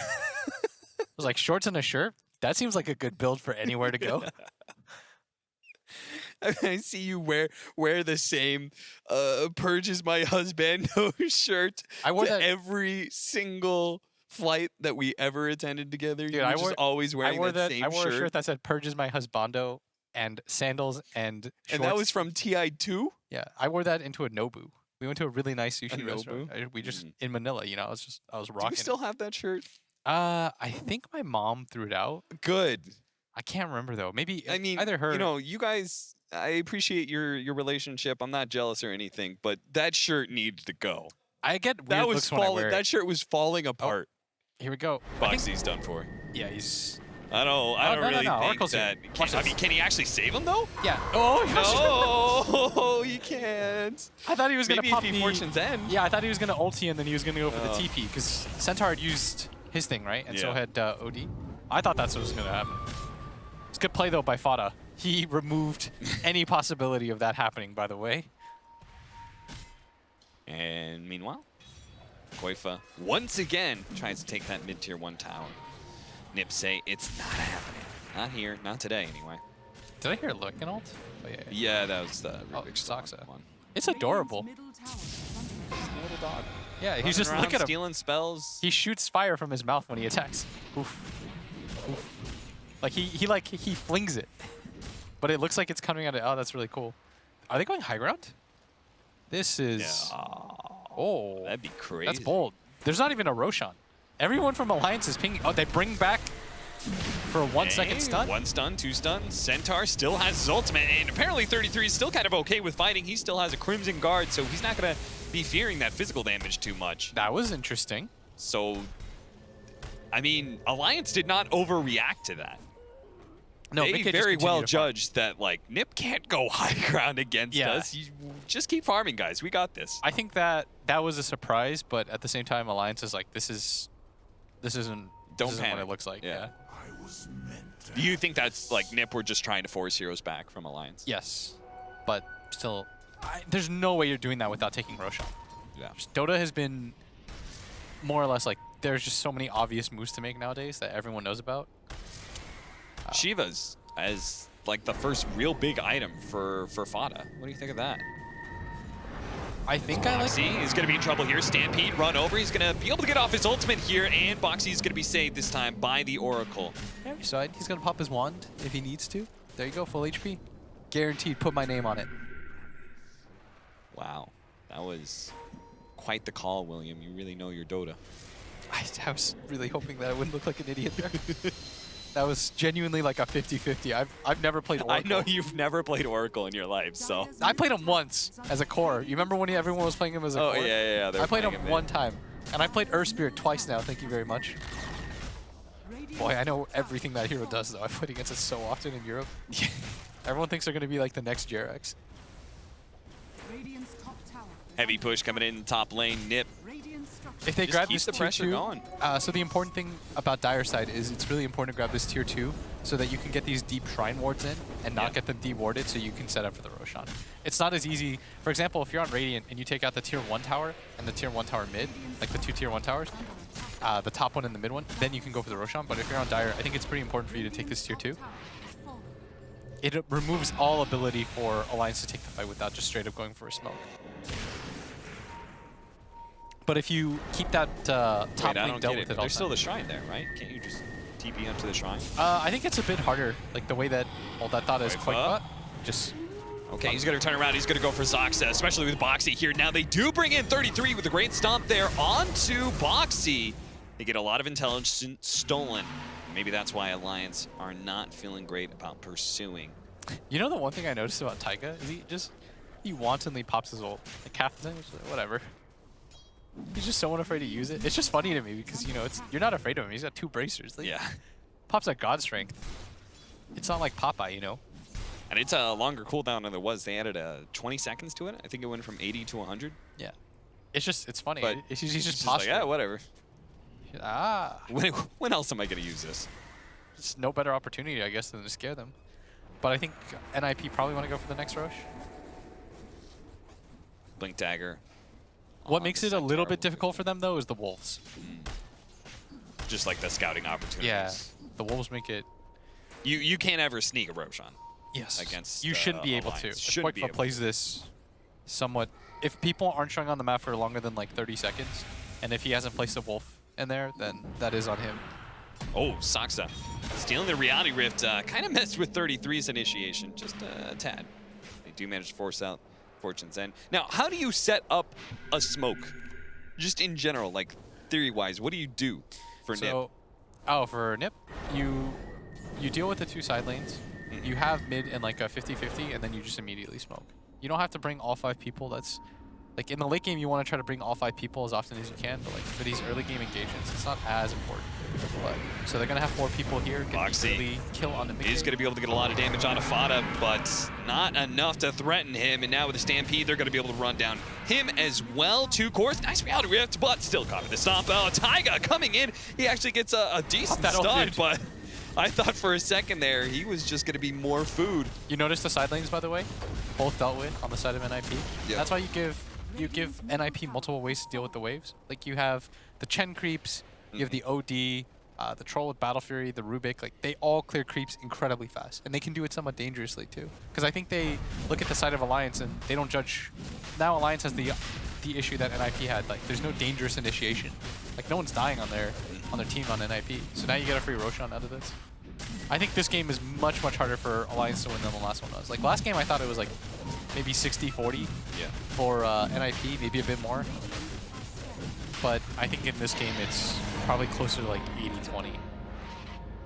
was like shorts and a shirt. That seems like a good build for anywhere to go. I see you wear the same "Purge is my husband" shirt. I wore that every single flight that we ever attended together. Dude, you were just always wearing that same shirt. I wore a shirt that said "Purge is my husbando" and sandals and shorts. And that was from TI2? Yeah, I wore that into a Nobu. We went to a really nice sushi restaurant. We just in Manila, you know, I was rocking. Do you still have that shirt? I think my mom threw it out. Good. I can't remember though. Maybe either her. You know, you guys. I appreciate your relationship. I'm not jealous or anything, but that shirt needed to go. I get weird looks when I wear it. That shirt was falling apart. Here we go. Boxy's done for. Yeah, he's. I don't really think Oracle's that. here. Can he actually save him though? Yeah. Oh no, he can't. I thought he was gonna pop the Fortune's End. Yeah, I thought he was gonna ulti and then he was gonna go for the TP because Centaur had used his thing, right? And so had OD. I thought that's what was gonna happen. It's good play though by Fada. He removed any possibility of that happening. By the way. And meanwhile, Koifa once again tries to take that mid-tier 1 tower. Nip say it's not happening. Not here. Not today, anyway. Did I hear Lycan ult? Oh, yeah. Yeah, that was the Soxa one. It's adorable. Little dog. Yeah, he's just looking at him. Stealing spells. He shoots fire from his mouth when he attacks. Oof. Oof. Like he flings it, but it looks like it's coming out of. Oh, that's really cool. Are they going high ground? This is. Oh, that'd be crazy. That's bold. There's not even a Roshan. Everyone from Alliance is pinging. Oh, they bring back for a 1 second stun. 1 stun, 2 stun. Centaur still has his ultimate, and apparently 33 is still kind of okay with fighting. He still has a Crimson Guard, so he's not going to be fearing that physical damage too much. That was interesting. So, I mean, Alliance did not overreact to that. No, they very well judged that, like, Nip can't go high ground against us. You just keep farming, guys. We got this. I think that was a surprise, but at the same time, Alliance is like, this isn't what it looks like. Yeah. Do you think that's like Nip were just trying to force heroes back from Alliance? Yes, but still, there's no way you're doing that without taking Roshan. Yeah. Dota has been more or less like, there's just so many obvious moves to make nowadays that everyone knows about. Shiva's as like the first real big item for Fada. What do you think of that? I think I like. Boxy is going to be in trouble here. Stampede run over. He's going to be able to get off his ultimate here, and Boxy is going to be saved this time by the Oracle. Every side, he's going to pop his wand if he needs to. There you go, full HP. Guaranteed, put my name on it. Wow, that was quite the call, William. You really know your Dota. I was really hoping that I wouldn't look like an idiot there. That was genuinely like a 50-50. I've never played Oracle. I know you've never played Oracle in your life, so. I played him once as a core. You remember when everyone was playing him as a core? Oh, yeah. I played him one time. And I played Earth Spirit twice now, thank you very much. Boy, I know everything that hero does, though. I've played against it so often in Europe. Everyone thinks they're going to be like the next Jerax. Heavy push coming in top lane. Nip. If they Just grab keep this the pressure tier 2, going. So the important thing about Dire side is it's really important to grab this tier 2 so that you can get these deep shrine wards in and not get them dewarded so you can set up for the Roshan. It's not as easy. For example, if you're on Radiant and you take out the tier 1 tower and the tier 1 tower mid, like the 2 tier 1 towers, the top one and the mid one, then you can go for the Roshan. But if you're on Dire, I think it's pretty important for you to take this tier 2. It removes all ability for Alliance to take the fight without just straight up going for a smoke. But if you keep that top lane dealt with it all There's still the shrine there, right? Can't you just TP onto the shrine? I think it's a bit harder, like the way that all that thought is quite cut. Just okay, he's going to turn around. He's going to go for Zoxa, especially with Boxy here. Now they do bring in 33 with a great stomp there onto Boxy. They get a lot of intelligence stolen. Maybe that's why Alliance are not feeling great about pursuing. You know the one thing I noticed about Taiga is he wantonly pops his ult. Like half the time, whatever. He's just so unafraid to use it. It's just funny to me because, you know, you're not afraid of him. He's got 2 bracers. Like, yeah. Pop's at God strength. It's not like Popeye, you know? And it's a longer cooldown than there was. They added 20 seconds to it. I think it went from 80 to 100. Yeah. It's funny. But he's just like, yeah, whatever. Ah. When else am I going to use this? It's no better opportunity, I guess, than to scare them. But I think NIP probably want to go for the next rush. Blink Dagger. What makes it a little bit difficult for them, though, is the Wolves. Just like the scouting opportunities. Yeah, the Wolves make it... You can't ever sneak a Roshan. Yes. Against you shouldn't be able to. If plays this somewhat... If people aren't showing on the map for longer than like 30 seconds, and if he hasn't placed a Wolf in there, then that is on him. Oh, Zoxa. Stealing the Reality Rift kind of messed with 33's initiation, just a tad. They do manage to force out Fortune's End. Now, how do you set up a smoke? Just in general, like theory-wise, what do you do for Nip? Oh, for Nip, you deal with the 2 side lanes. You have mid and like a 50-50, and then you just immediately smoke. You don't have to bring all 5 people. That's like in the late game, you want to try to bring all 5 people as often as you can, but like for these early game engagements, it's not as important. But, so they're gonna have 4 people here. Boxy kill on the mid. He's gonna be able to get a lot of damage on Fada, but not enough to threaten him. And now with the Stampede, they're gonna be able to run down him as well. 2 cores, nice Reality Rift, but still caught in the stomp. Oh, Taiga coming in. He actually gets a decent stun, but I thought for a second there he was just gonna be more food. You notice the side lanes, by the way, both dealt with on the side of NIP. Yep. That's why you give NIP multiple ways to deal with the waves. Like you have the Chen creeps, you have the OD, the Troll with Battle Fury, the Rubik. Like they all clear creeps incredibly fast, and they can do it somewhat dangerously too. Because I think they look at the side of Alliance and they don't judge. Now Alliance has the issue that NIP had. Like there's no dangerous initiation. Like no one's dying on their team on NIP. So now you get a free Roshan out of this. I think this game is much, much harder for Alliance to win than the last one was. Like, last game I thought it was like maybe 60-40 Yeah. for NIP, maybe a bit more. But I think in this game it's probably closer to like 80-20.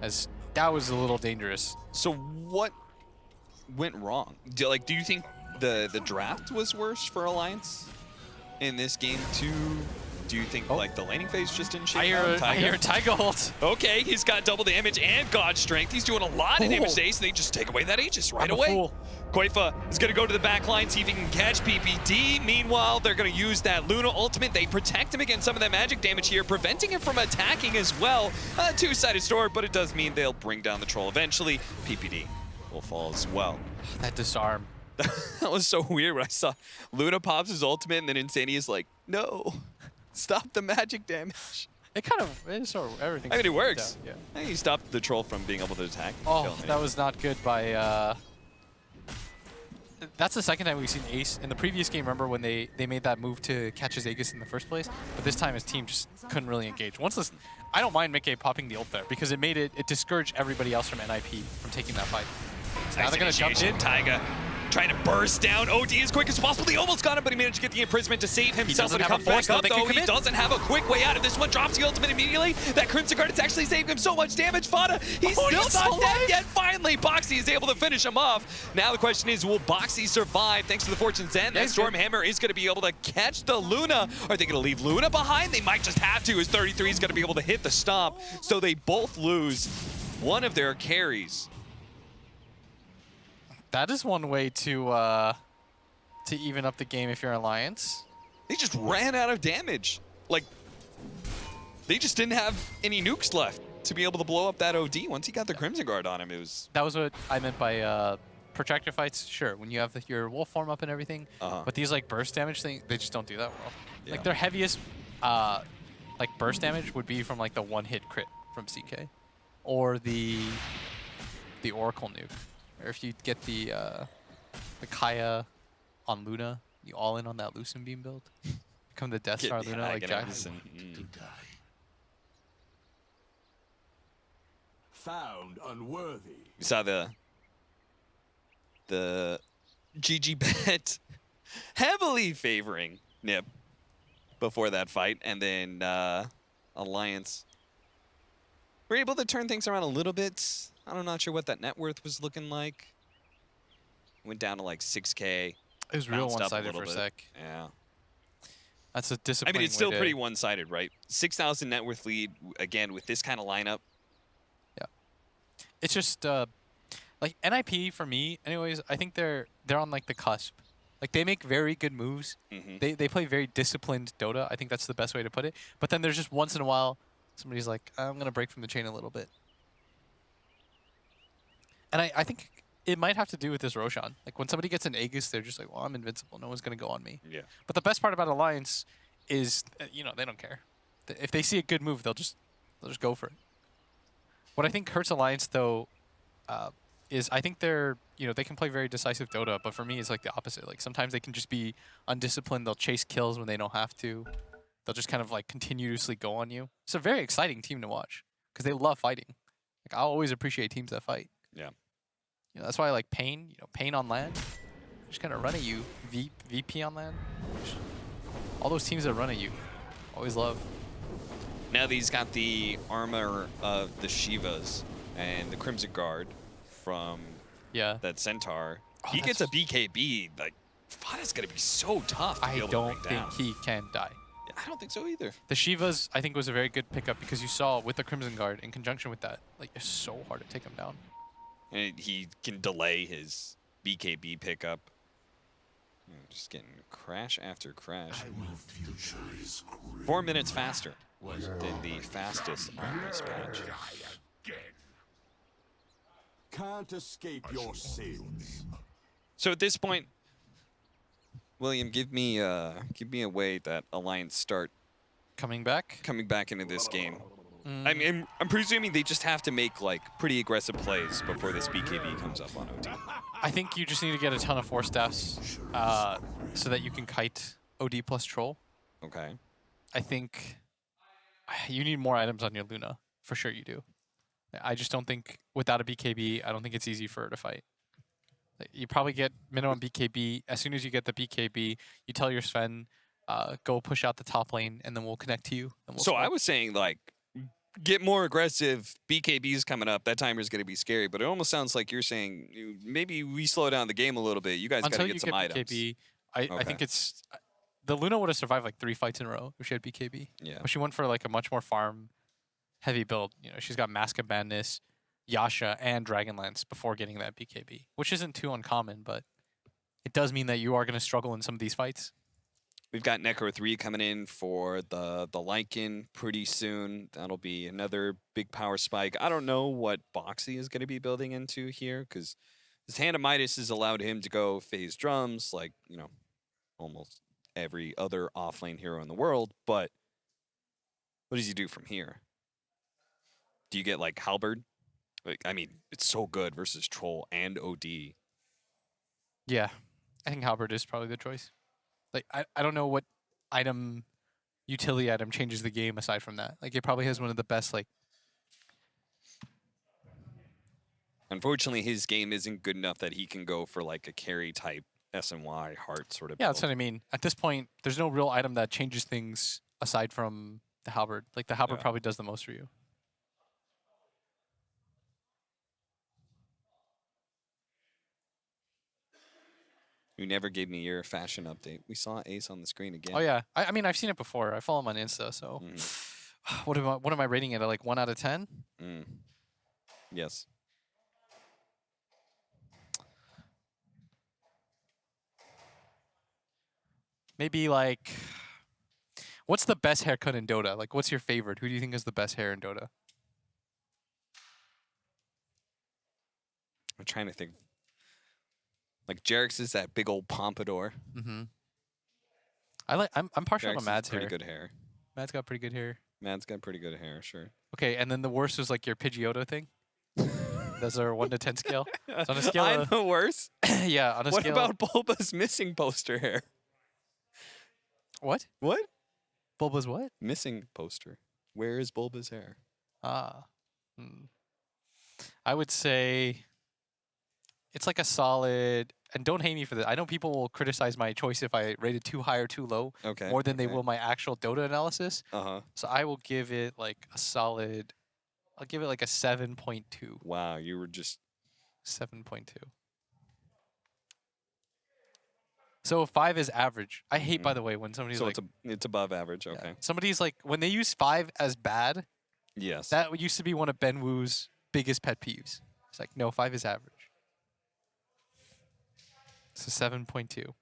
As that was a little dangerous. So what went wrong? Do you think the draft was worse for Alliance in this game too? Do you think like the laning phase just didn't shake out? I hear Taiga ult. Okay, he's got double damage and God Strength. He's doing a lot of damage today, so they just take away that Aegis right away. Fool. Koifa is going to go to the back line, see if he can catch PPD. Meanwhile, they're going to use that Luna ultimate. They protect him against some of that magic damage here, preventing him from attacking as well. A two-sided sword, but it does mean they'll bring down the troll eventually. PPD will fall as well. That disarm. That was so weird when I saw Luna pops his ultimate, and then Insani is like, no, stop the magic damage. It kind of, it's sort of everything. I mean, it works. Yeah. I think he stopped the troll from being able to attack. Oh, that was not good by... That's the second time we've seen Ace. In the previous game, remember when they made that move to catch his Aegis in the first place? But this time his team just couldn't really engage. I don't mind Mickey popping the ult there because it made it discouraged everybody else from NIP from taking that fight. So now they're going to jump in. Taiga trying to burst down OD as quick as possible. He almost got him, but he managed to get the imprisonment to save himself. doesn't And have come a force, back up, though. They can though. He commit. doesn't have a quick way out of this one. Drops the ultimate immediately. That Crimson Guard has actually saved him so much damage. Fada, he's still not dead yet. Finally, Boxy is able to finish him off. Now the question is, will Boxy survive thanks to the Fortune's End? That Stormhammer is going to be able to catch the Luna. Are they going to leave Luna behind? They might just have to, as 33 is going to be able to hit the stomp. So they both lose one of their carries. That is one way to even up the game if you're Alliance. They just ran out of damage. Like, they just didn't have any nukes left to be able to blow up that OD. Once he got the Crimson Guard on him, it was... That was what I meant by protractor fights. Sure, when you have your wolf form up and everything. But these like burst damage things, they just don't do that well. Yeah. Like their heaviest like burst damage would be from like the one-hit crit from CK. Or the Oracle nuke. Or if you get the Kaya on Luna, you all in on that Lucent Beam build. Become the Death Star Luna like Jack. Found unworthy. You saw the GG bet heavily favoring Nip before that fight, and then Alliance were able to turn things around a little bit. I'm not sure what that net worth was looking like. Went down to like 6K. It was real bounced up one-sided for a bit. sec. Yeah. That's a I disappointing mean, it's still way to- pretty one-sided, right? 6,000 net worth lead, again, with this kind of lineup. Yeah. It's just, like, NIP, for me, anyways, I think they're on, like, the cusp. Like, they make very good moves. They play very disciplined Dota. I think that's the best way to put it. But then there's just once in a while, somebody's like, I'm going to break from the chain a little bit. And I think it might have to do with this Roshan. Like, when somebody gets an Aegis, they're just like, well, I'm invincible. No one's going to go on me. Yeah. But the best part about Alliance is, you know, they don't care. If they see a good move, they'll just go for it. What I think hurts Alliance, though, is I think they're, you know, they can play very decisive Dota, but for me, it's like the opposite. Like, sometimes they can just be undisciplined. They'll chase kills when they don't have to. They'll just kind of, like, continuously go on you. It's a very exciting team to watch because they love fighting. Like, I always appreciate teams that fight. Yeah. You know, that's why I like Pain. You know, Pain on land. Just kind of run at you. VP on land. All those teams that run at you. Always love. Now that he's got the armor of the Shivas and the Crimson Guard from that Centaur, he gets a BKB. Like, Fada's going to be so tough to be I able to don't bring think down. he can die. I don't think so either. The Shivas, I think, was a very good pickup because you saw with the Crimson Guard, in conjunction with that, like, it's so hard to take him down. And he can delay his BKB pickup. Just getting crash after crash. 4 minutes faster than the fastest on this patch. Can't escape your sins. So at this point, William, give me a way that Alliance start coming back into this game. I mean, I'm presuming they just have to make like pretty aggressive plays before this BKB comes up on OD. I think you just need to get a ton of force staffs so that you can kite OD plus troll. Okay. I think you need more items on your Luna. For sure you do. I just don't think without a BKB, I don't think it's easy for her to fight. Like, you probably get minimum BKB. As soon as you get the BKB, you tell your Sven, go push out the top lane, and then we'll connect to you. And we'll So I smoke. was saying, like, get more aggressive. BKB's coming up. That timer's going to be scary. But it almost sounds like you're saying maybe we slow down the game a little bit. You guys got Until to you get some items. BKB, I Okay. think it's the Luna would have survived like 3 fights in a row if she had BKB. Yeah. But she went for like a much more farm heavy build. You know, she's got Mask of Madness, Yasha, and Dragonlance before getting that BKB, which isn't too uncommon, but it does mean that you are going to struggle in some of these fights. We've got Necro 3 coming in for the Lycan pretty soon. That'll be another big power spike. I don't know what Boxy is going to be building into here because his Hand of Midas has allowed him to go phase drums like, you know, almost every other offlane hero in the world. But what does he do from here? Do you get like Halberd? Like, I mean, it's so good versus Troll and OD. Yeah, I think Halberd is probably the choice. Like, I don't know what utility item changes the game aside from that. Like, it probably has one of the best, like... Unfortunately, his game isn't good enough that he can go for like a carry type SNY heart sort of Yeah, build. that's what I mean. At this point, there's no real item that changes things aside from the Halberd. Like, the Halberd Yeah. probably does the most for you. You never gave me your fashion update. We saw Ace on the screen again. Oh, yeah. I mean, I've seen it before. I follow him on Insta, so... What am I rating it at, like 1 out of 10? Yes. Maybe, like... What's the best haircut in Dota? Like, what's your favorite? Who do you think is the best hair in Dota? I'm trying to think. Like Jarek's is that big old pompadour. Mm-hmm. I'm partial Jarek's to Mad's pretty hair. good hair. Mad's got pretty good hair. Mad's got pretty good hair, sure. Okay, and then the worst is like your Pidgeotto thing. Those are 1 to 10 scale. So on a scale I'm of, the worst. yeah, on a What scale. about Bulba's missing poster hair? What? What? Bulba's what? Missing poster. Where is Bulba's hair? Ah. I would say it's like a solid, and don't hate me for this. I know people will criticize my choice if I rated too high or too low, Okay. more than they will my actual Dota analysis. Uh-huh. So I will give it like a solid, I'll give it like a 7.2. Wow, you were just 7.2. So 5 is average. I hate, by the way, when somebody's so like, it's above average, yeah. okay. Somebody's like, when they use 5 as bad, Yes. that used to be one of Ben Wu's biggest pet peeves. It's like, no, 5 is average. So 7.2.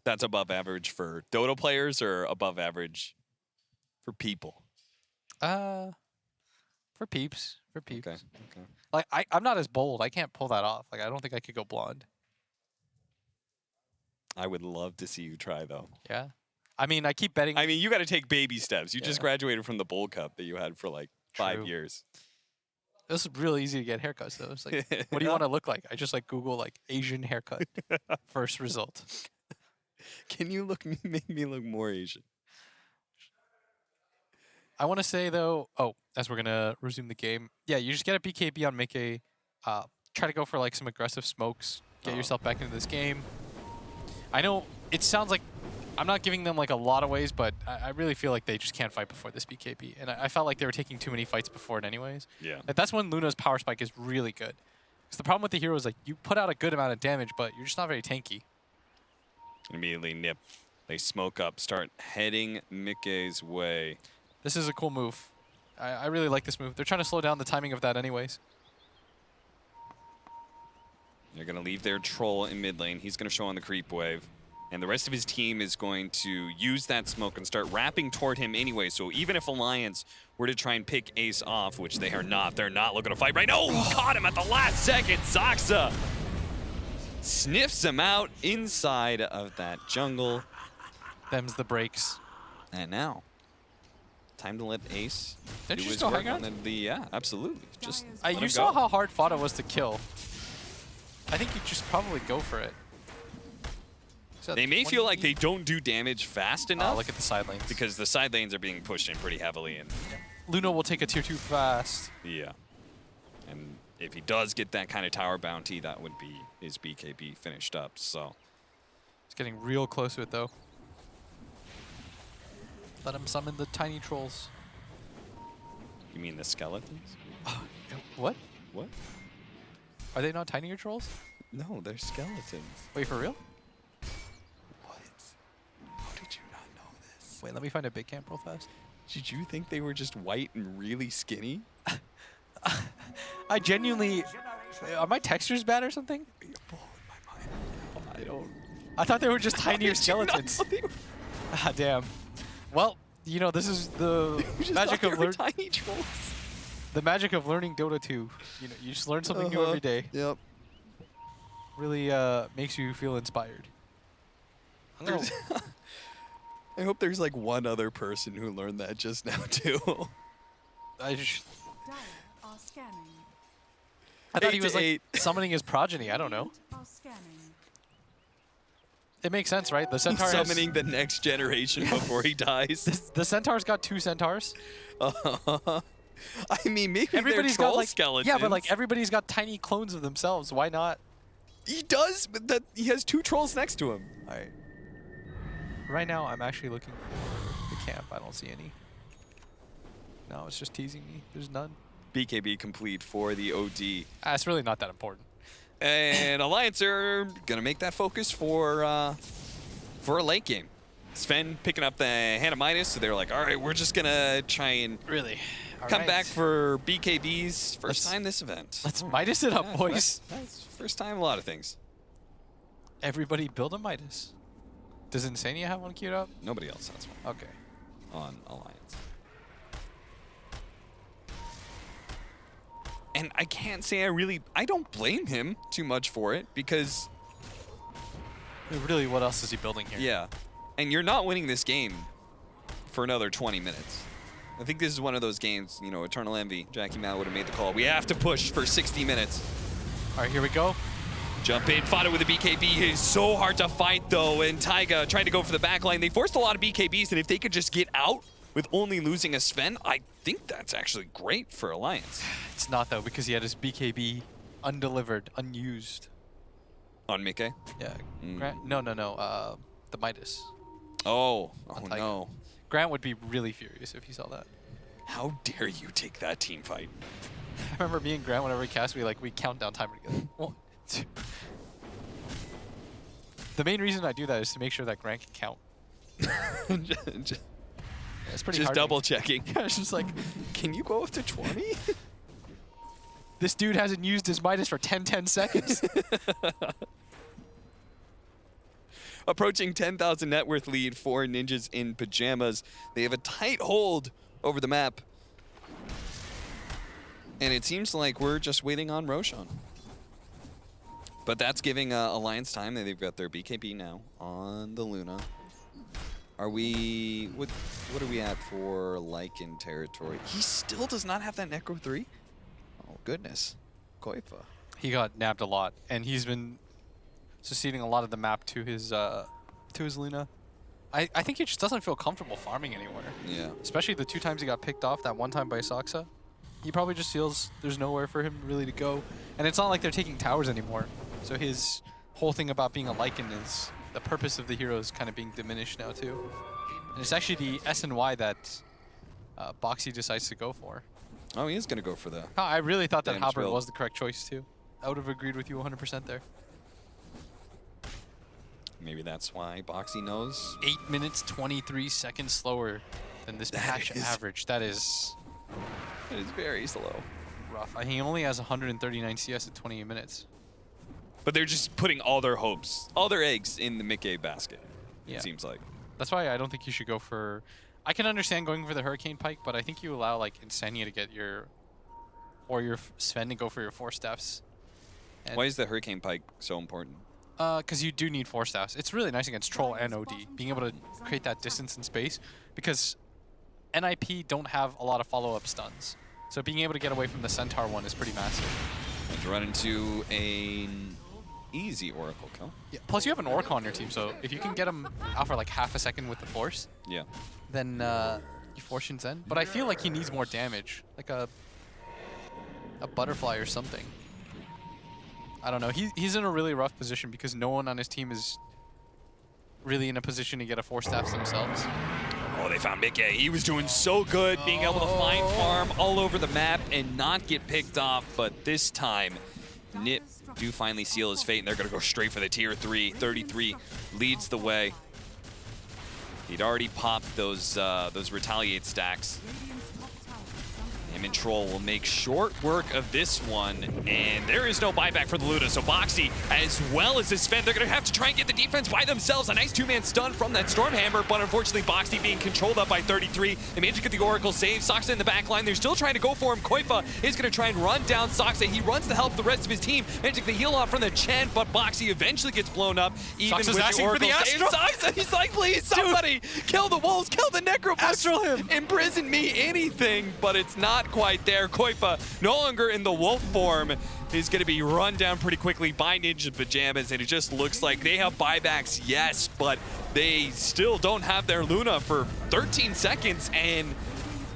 That's above average for Dota players or above average for people? For peeps. For peeps. Okay. Okay. Like, I'm not as bold. I can't pull that off. Like, I don't think I could go blonde. I would love to see you try though. Yeah. I mean, I keep betting. I mean, you got to take baby steps. You just Yeah. graduated from the Bowl Cup that you had for like 5 True. years. This is really easy to get haircuts, though. It's like, what do you want to look like? I just like Google like Asian haircut. First result. Can you make me look more Asian? I want to say though, as we're gonna resume the game, yeah, you just get a BKB on Mickey. Try to go for like some aggressive smokes. Get yourself back into this game. I know it sounds like I'm not giving them like a lot of ways, but I really feel like they just can't fight before this BKB, and I felt like they were taking too many fights before it anyways. Yeah. Like, that's when Luna's power spike is really good. Because the problem with the hero is like you put out a good amount of damage, but you're just not very tanky. Immediately nip. They smoke up, start heading Mickey's way. This is a cool move. I really like this move. They're trying to slow down the timing of that anyways. They're going to leave their troll in mid lane. He's going to show on the creep wave. And the rest of his team is going to use that smoke and start wrapping toward him anyway. So even if Alliance were to try and pick Ace off, which they are not, they're not looking to fight right now. Oh, caught him at the last second. Zaxa sniffs him out inside of that jungle. Them's the breaks. And now, time to let Ace Didn't do you his still work hang on the yeah, absolutely. Just let You him saw go. how hard Fada was to kill. I think you just probably go for it. So They may feel like they don't do damage fast enough look at the side lanes. because the side lanes are being pushed in pretty heavily. And Luna will take a tier 2 fast. Yeah. And if he does get that kind of tower bounty, that would be his BKB finished up. So He's getting real close to it, though. Let him summon the tiny trolls. you mean the skeletons? What? What? Are they not tinier trolls? No, they're skeletons. Wait, for real? What? How did you not know this? Wait, let me find a big camp real fast. Did you think they were just white and really skinny? I genuinely... Are my textures bad or something? You're blowing my mind. I don't... I thought they were just tinier Did you not skeletons. know they were- Ah, damn. Well, you know, this is the You just magic thought of they were learning. tiny trolls. The magic of learning Dota 2. You know, you just learn something new every day. Yep. Really makes you feel inspired. I'm gonna- I hope there's like one other person who learned that just now too. I just... Dire are scanning. I thought he 8 was to like 8. summoning his progeny. I don't know. Elite are scanning. It makes sense, right? The centaur has- Summoning the next generation before he dies. the centaur's got 2 centaurs. I mean, maybe Everybody's they're got troll like skeletons. yeah, but like everybody's got tiny clones of themselves. Why not? he does, but that he has 2 trolls next to him. All right. Right now, I'm actually looking for the camp. I don't see any. No, it's just teasing me. There's none. BKB complete for the OD. It's really not that important. And Alliance are gonna make that focus for a late game. Sven picking up the Hannah Midas, so they're like, all right, we're just gonna try and Really. come back for BKB's 1st Let's- time this event. Let's Midas it up, Yeah, boys. that's first time a lot of things. Everybody build a Midas. Does Insania have one queued up? Nobody else has one Okay. on Alliance. And I can't say I don't blame him too much for it because, Really, what else is he building here? yeah, and you're not winning this game for another 20 minutes. I think this is one of those games, you know, Eternal Envy, Jackie Mao would have made the call. We have to push for 60 minutes. All right, here we go. Jump in, fought it with a BKB. It is so hard to fight, though, and Taiga tried to go for the backline. They forced a lot of BKBs, and if they could just get out with only losing a Sven, I think that's actually great for Alliance. It's not, though, because he had his BKB undelivered, unused. On Mickey? Yeah. Mm. Grant, no. The Midas. Oh Taiga. no. Grant would be really furious if he saw that. How dare you take that team fight? I remember me and Grant, whenever we cast, we count down timer together. 1, 2. The main reason I do that is to make sure that Grant can count. just It's pretty just hard. double checking. It's just like, Can you go up to 20? this dude hasn't used his Midas for 10 seconds. Approaching 10,000 net worth lead for Ninjas in Pajamas. They have a tight hold over the map. And it seems like we're just waiting on Ro1. But that's giving Alliance time. They've got their BKB now on the Luna. Are we... What are we at for Lycan territory? He still does not have that Necro 3? Oh, goodness. Koifa. He got nabbed a lot, and he's been succeeding a lot of the map to his Luna. I think he just doesn't feel comfortable farming anywhere. Yeah. Especially the 2 times he got picked off, that one time by Saksa. He probably just feels there's nowhere for him really to go. And it's not like they're taking towers anymore. So his whole thing about being a Lycan is the purpose of the hero is kind of being diminished now too. And it's actually the SNY that Boxy decides to go for. Oh, he is going to go for the... I really thought that Damage Halberd build. was the correct choice too. I would have agreed with you 100% there. Maybe that's why Boxy knows. 8 minutes, 23 seconds slower than this That patch is- average. That is It is very slow. rough. He only has 139 CS at 28 minutes. But they're just putting all their hopes, all their eggs in the Mickey basket, Yeah. it seems like. That's why I don't think you should go for... I can understand going for the Hurricane Pike, but I think you allow like Insania to get your... Or your Sven to go for your 4 staffs. And Why is the Hurricane Pike so important? Because you do need 4 staffs. It's really nice against Troll and OD, being able to create that distance and space, because NIP don't have a lot of follow-up stuns. So being able to get away from the Centaur one is pretty massive. And to run into an easy Oracle kill. Yeah. Plus you have an Orc on your team, so if you can get him out for like half a second with the Force, Yeah. then Fortune's End, but I feel like he needs more damage, like a butterfly or something. I don't know. He's in a really rough position because no one on his team is really in a position to get a 4 staffs themselves. Oh, they found Mickey. He was doing so good, being able to find farm all over the map and not get picked off. But this time, Nip do finally seal his fate, and they're going to go straight for the tier 3. 33 leads the way. He'd already popped those retaliate stacks. Him and Troll will make short work of this one, and there is no buyback for the Luna. So Boxy, as well as his Sven, they're going to have to try and get the defense by themselves. A nice 2-man stun from that Stormhammer, but unfortunately Boxy being controlled up by 33. They managed to get the Oracle save. Soxa in the back line. They're still trying to go for him. Koifa is going to try and run down Soxa. He runs to help the rest of his team, managing to heal off from the Chen, but Boxy eventually gets blown up. Even Soxa's with the asking for Oracle the save. Astral. Soxa, he's like, please, somebody, kill the wolves, kill the Necropuss, Astral him. imprison me, anything, but it's not quite there. Koifa, no longer in the wolf form, is going to be run down pretty quickly by Ninja Pajamas, and it just looks like they have buybacks, yes, but they still don't have their Luna for 13 seconds, and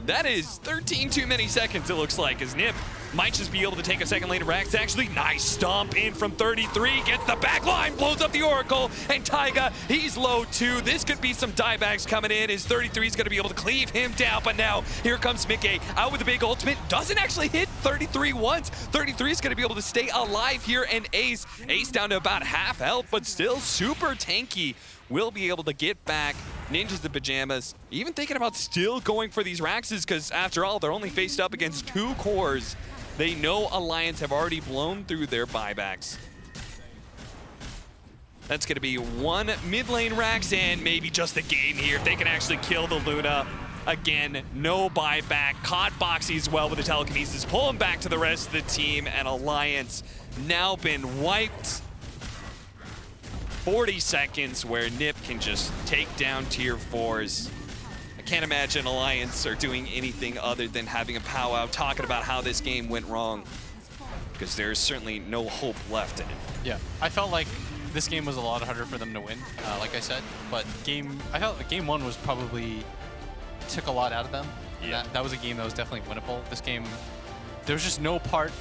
that is 13 too many seconds, it looks like, as Nip might just be able to take a second lane of Rax. Actually, nice stomp in from 33, gets the back line, blows up the Oracle, and Taiga, he's low too. This could be some diebacks coming in, as 33 is going to be able to cleave him down, but now here comes Mickey out with the big ultimate, doesn't actually hit 33 once. 33 is going to be able to stay alive here, and Ace down to about half health, but still super tanky. Will be able to get back Ninjas in Pajamas, even thinking about still going for these Raxes, because after all, they're only faced up against 2 cores. They know Alliance have already blown through their buybacks. That's going to be 1 mid lane Rax and maybe just the game here. If they can actually kill the Luna. Again, no buyback. Caught Boxy as well with the telekinesis. Pull him back to the rest of the team, and Alliance now been wiped. 40 seconds where Nip can just take down tier 4s. I can't imagine Alliance are doing anything other than having a powwow talking about how this game went wrong, because there's certainly no hope left in it. Yeah, I felt like this game was a lot harder for them to win, like I said, but I felt like game 1 was probably took a lot out of them. Yeah. That was a game that was definitely winnable. This game, there was just no part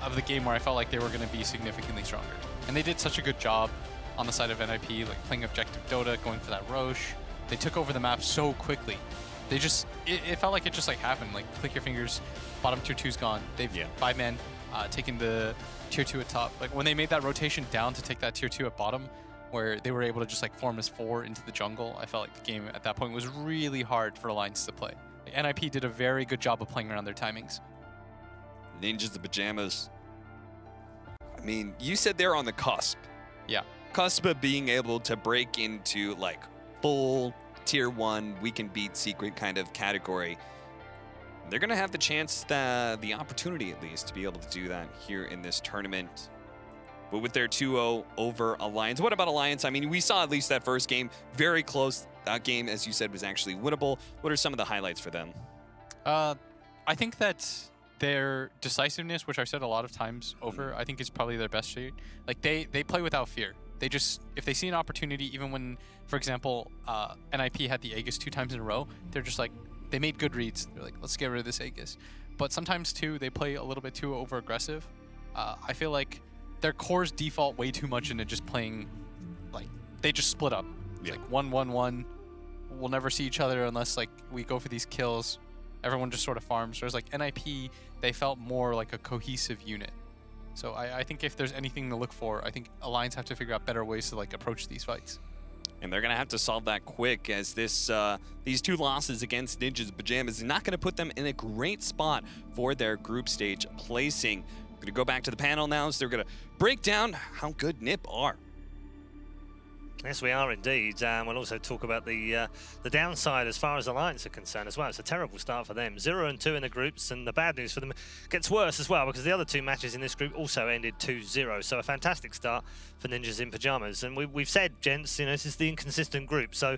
of the game where I felt like they were going to be significantly stronger. And they did such a good job on the side of NIP, like playing objective Dota, going for that Roche. They took over the map so quickly. They just, it felt like it just like happened. Like, click your fingers, bottom tier 2's gone. They've 5-man taken the tier 2 at top. Like, when they made that rotation down to take that tier 2 at bottom, where they were able to just like form as 4 into the jungle, I felt like the game at that point was really hard for Alliance to play. Like, NIP did a very good job of playing around their timings. Ninjas in Pajamas. I mean, you said they're on the cusp. Yeah. Cusp of being able to break into like full tier 1, we can beat secret kind of category. They're going to have the chance, the opportunity at least, to be able to do that here in this tournament. But with their 2-0 over Alliance, what about Alliance? I mean, we saw at least that first game, very close. That game, as you said, was actually winnable. What are some of the highlights for them? I think that their decisiveness, which I've said a lot of times over, I think is probably their best trait. Like, they play without fear. They just, if they see an opportunity, even when, for example, NIP had the Aegis 2 times in a row, they're just like, they made good reads. They're like, let's get rid of this Aegis. But sometimes, too, they play a little bit too over-aggressive. I feel like their cores default way too much into just playing, like, they just split up. It's like 1-1-1. We'll never see each other unless, like, we go for these kills. Everyone just sort of farms. Whereas, like, NIP, they felt more like a cohesive unit. So I think if there's anything to look for, I think Alliance have to figure out better ways to like approach these fights. And they're going to have to solve that quick, as this these 2 losses against Ninjas Pajamas is not going to put them in a great spot for their group stage placing. Going to go back to the panel now, so they're going to break down how good NIP are. Yes, we are indeed. We'll also talk about the downside as far as Alliance are concerned as well. It's a terrible start for them. 0-2 in the groups, and the bad news for them gets worse as well, because the other 2 matches in this group also ended 2-0. So a fantastic start for Ninjas in Pajamas. And we've said, gents, you know, this is the inconsistent group. So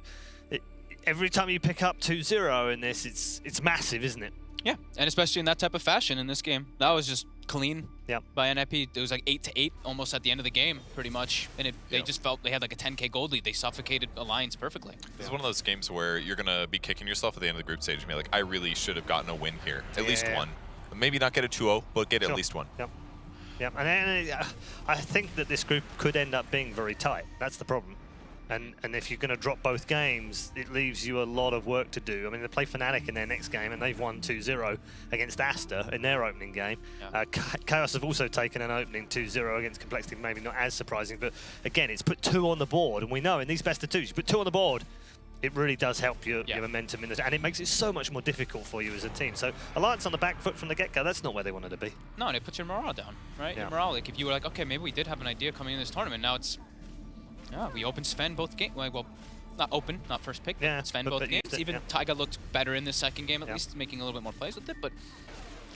every time you pick up 2-0 in this, it's massive, isn't it? Yeah, and especially in that type of fashion in this game. That was just clean by NIP. It was like 8-8 almost at the end of the game, pretty much. And they just felt they had like a 10k gold lead. They suffocated Alliance perfectly. This is one of those games where you're going to be kicking yourself at the end of the group stage and be like, I really should have gotten a win here. At least one. Maybe not get a 2-0, but get at least one. Yep, and I think that this group could end up being very tight. That's the problem. And if you're going to drop both games, it leaves you a lot of work to do. I mean, they play Fnatic in their next game, and they've won 2-0 against Aster in their opening game. Chaos have also taken an opening 2-0 against Complexity, maybe not as surprising, but again, it's put 2 on the board, and we know in these best of 2s, you put 2 on the board, it really does help your momentum in this, and it makes it so much more difficult for you as a team. So Alliance on the back foot from the get-go, that's not where they wanted to be. No, and it puts your morale down, right? Your morale, like if you were like, okay, maybe we did have an idea coming in this tournament, now it's, we opened Sven both games. Well, not open, not first pick. Sven both games. Even Taiga looked better in the second game, at least making a little bit more plays with it. But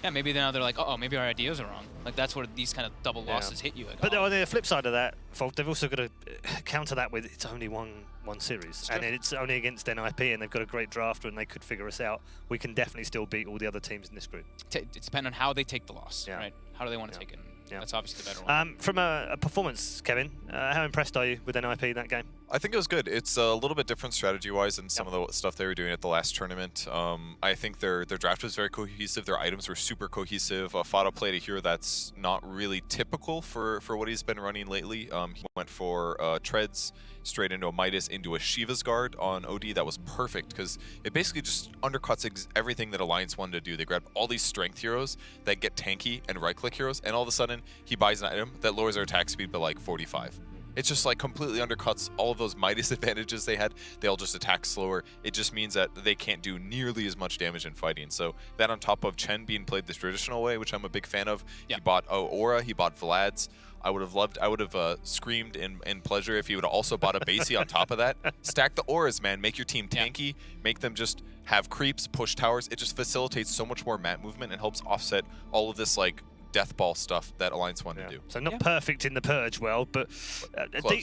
yeah, maybe now they're like, oh, maybe our ideas are wrong. Like that's where these kind of double losses hit you. Like, but on the flip side of that, Folk, they've also got to counter that with it's only one series, and it's only against NIP, and they've got a great drafter, and they could figure us out. We can definitely still beat all the other teams in this group. It's depending on how they take the loss, right? How do they want to take it? That's obviously the better one. From a performance, Kevin, how impressed are you with NIP in that game? I think it was good. It's a little bit different strategy-wise than some of the stuff they were doing at the last tournament. I think their draft was very cohesive. Their items were super cohesive. Fado played a hero that's not really typical for what he's been running lately. He went for Treads, straight into a Midas, into a Shiva's Guard on OD. That was perfect because it basically just undercuts everything that Alliance wanted to do. They grabbed all these strength heroes that get tanky and right-click heroes, and all of a sudden, he buys an item that lowers their attack speed by like 45. It's just like completely undercuts all of those Midas advantages they had. They all just attack slower. It just means that they can't do nearly as much damage in fighting. So that on top of Chen being played the traditional way, which I'm a big fan of. He bought Aura, he bought Vlad's. I would have screamed in pleasure if he would have also bought a Basie on top of that. Stack the auras, man. Make your team tanky. Make them just have creeps, push towers. It just facilitates so much more map movement and helps offset all of this like death ball stuff that Alliance wanted to do. So not perfect in the Purge world, but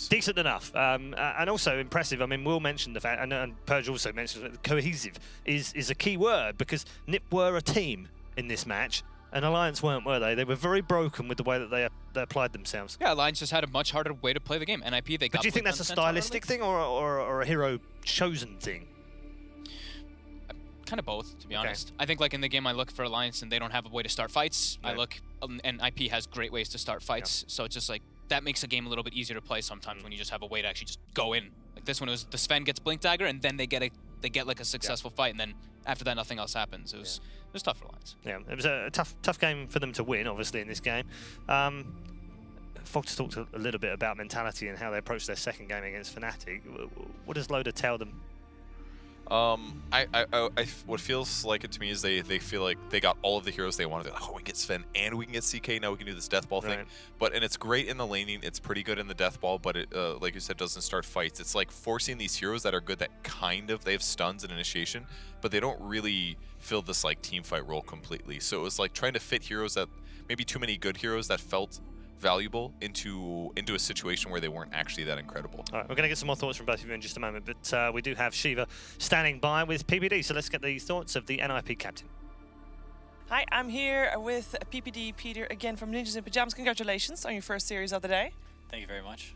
decent enough. And also impressive. I mean, Will mentioned the fact, and Purge also mentioned that cohesive is a key word because NIP were a team in this match. And Alliance weren't, were they? They were very broken with the way that they applied themselves. Yeah, Alliance just had a much harder way to play the game. NIP, they got. But do you think that's a stylistic thing or a hero chosen thing? Kind of both, to be honest. I think like in the game I look for Alliance and they don't have a way to start fights. I look, and IP has great ways to start fights. So it's just like, that makes a game a little bit easier to play sometimes when you just have a way to actually just go in. Like this one, it was the Sven gets Blink Dagger and then they get like a successful fight, and then after that nothing else happens. It was tough for Alliance. Yeah, it was a tough game for them to win, obviously, in this game. Fox talked a little bit about mentality and how they approached their second game against Fnatic. What does Loda tell them? What feels like it to me is they feel like they got all of the heroes they wanted. They're like, oh, we can get Sven and we can get CK. Now we can do this death ball thing. And it's great in the laning. It's pretty good in the death ball, but it, like you said, doesn't start fights. It's like forcing these heroes that are good that they have stuns and initiation, but they don't really fill this like team fight role completely. So it was like trying to fit heroes that maybe too many good heroes that felt valuable into a situation where they weren't actually that incredible. All right, we're going to get some more thoughts from both of you in just a moment, but we do have Shiva standing by with PPD, so let's get the thoughts of the NIP captain. Hi, I'm here with PPD Peter again from Ninjas in Pajamas. Congratulations on your first series of the day. Thank you very much.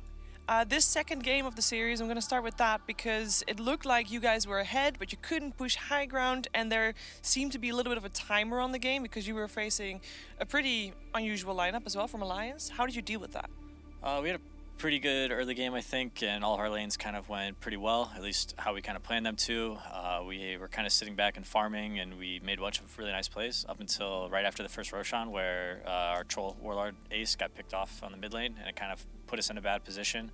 This second game of the series, I'm going to start with that because it looked like you guys were ahead, but you couldn't push high ground, and there seemed to be a little bit of a timer on the game because you were facing a pretty unusual lineup as well from Alliance. How did you deal with that? We had a pretty good early game, I think, and all of our lanes kind of went pretty well, at least how we kind of planned them to. We were kind of sitting back and farming, and we made a bunch of really nice plays up until right after the first Ro1, where our Troll Warlord Ace got picked off on the mid lane, and it kind of put us in a bad position,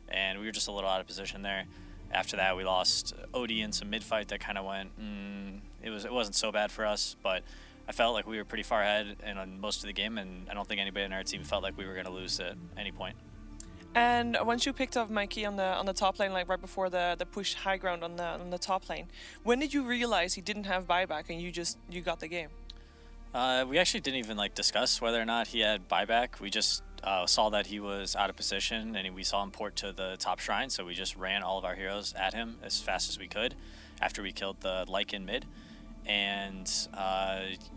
and we were just a little out of position there. After that, we lost OD in some mid-fight that kind of went, it wasn't so bad for us, but I felt like we were pretty far ahead on most of the game, and I don't think anybody in our team felt like we were going to lose at any point. And once you picked off Mikey on the top lane, like right before the push high ground on the top lane, when did you realize he didn't have buyback and you got the game? We actually didn't even like discuss whether or not he had buyback. We just saw that he was out of position, and we saw him port to the top shrine, so we just ran all of our heroes at him as fast as we could after we killed the Lycan mid. and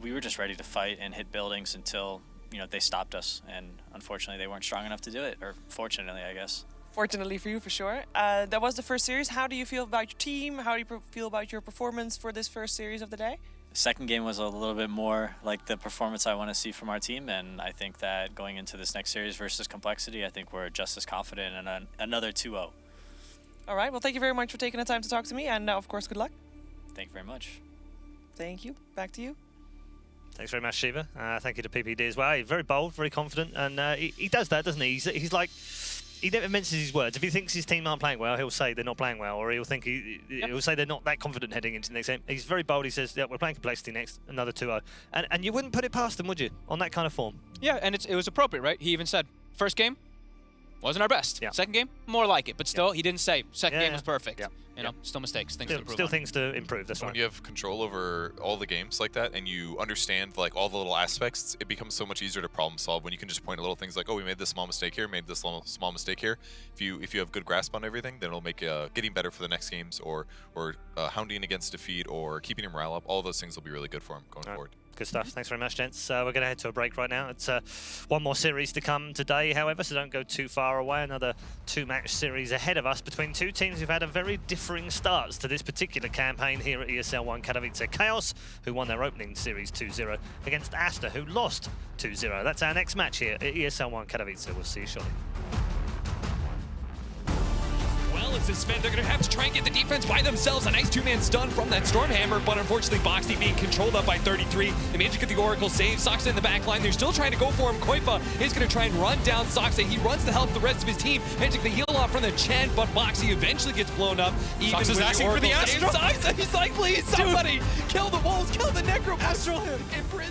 we were just ready to fight and hit buildings until they stopped us, and unfortunately they weren't strong enough to do it, or fortunately, I guess. Fortunately for you, for sure. That was the first series. How do you feel about your team? How do you feel about your performance for this first series of the day? The second game was a little bit more like the performance I want to see from our team, and I think that going into this next series versus Complexity, I think we're just as confident in another 2-0. All right, well, thank you very much for taking the time to talk to me, and of course, good luck. Thank you very much. Thank you. Back to you. Thanks very much, Shiva. Thank you to PPD as well. He's very bold, very confident, and he does that, doesn't he? He's like, he never minces his words. If he thinks his team aren't playing well, he'll say they're not playing well, or he'll think he'll say they're not that confident heading into the next game. He's very bold. He says, yeah, we're playing Complexity next, another 2-0. And you wouldn't put it past him, would you, on that kind of form? Yeah, and it was appropriate, right? He even said, first game wasn't our best. Yeah. Second game, more like it. But still, he didn't say second game was perfect. Yeah. You know, still mistakes, things to improve Still on. things to improve, that's When right. you have control over all the games like that and you understand like all the little aspects, it becomes so much easier to problem solve when you can just point at little things like, oh, we made this small mistake here, made this small mistake here. If you have good grasp on everything, then it'll make getting better for the next games, or hounding against defeat, or keeping your morale up. All those things will be really good for him going forward. Good stuff. Thanks very much, gents. We're going to head to a break right now. It's one more series to come today, however, so don't go too far away. Another 2-match series ahead of us between two teams who've had a very differing starts to this particular campaign here at ESL One Katowice. Chaos, who won their opening series 2-0, against Asta, who lost 2-0. That's our next match here at ESL One Katowice. We'll see you shortly. Well, as this Sven, they're going to have to try and get the defense by themselves. A nice two-man stun from that Stormhammer, but unfortunately Boxy being controlled up by 33. The Magic of the Oracle saves Soxa in the back line. They're still trying to go for him. Koifa is going to try and run down Soxa. He runs to help the rest of his team. Magic the heal off from the Chen, but Boxy eventually gets blown up. Even Soxa's with asking for the Oracle Astral. saves. He's like, please, somebody, kill the wolves, kill the Necro. Astral him. In prison.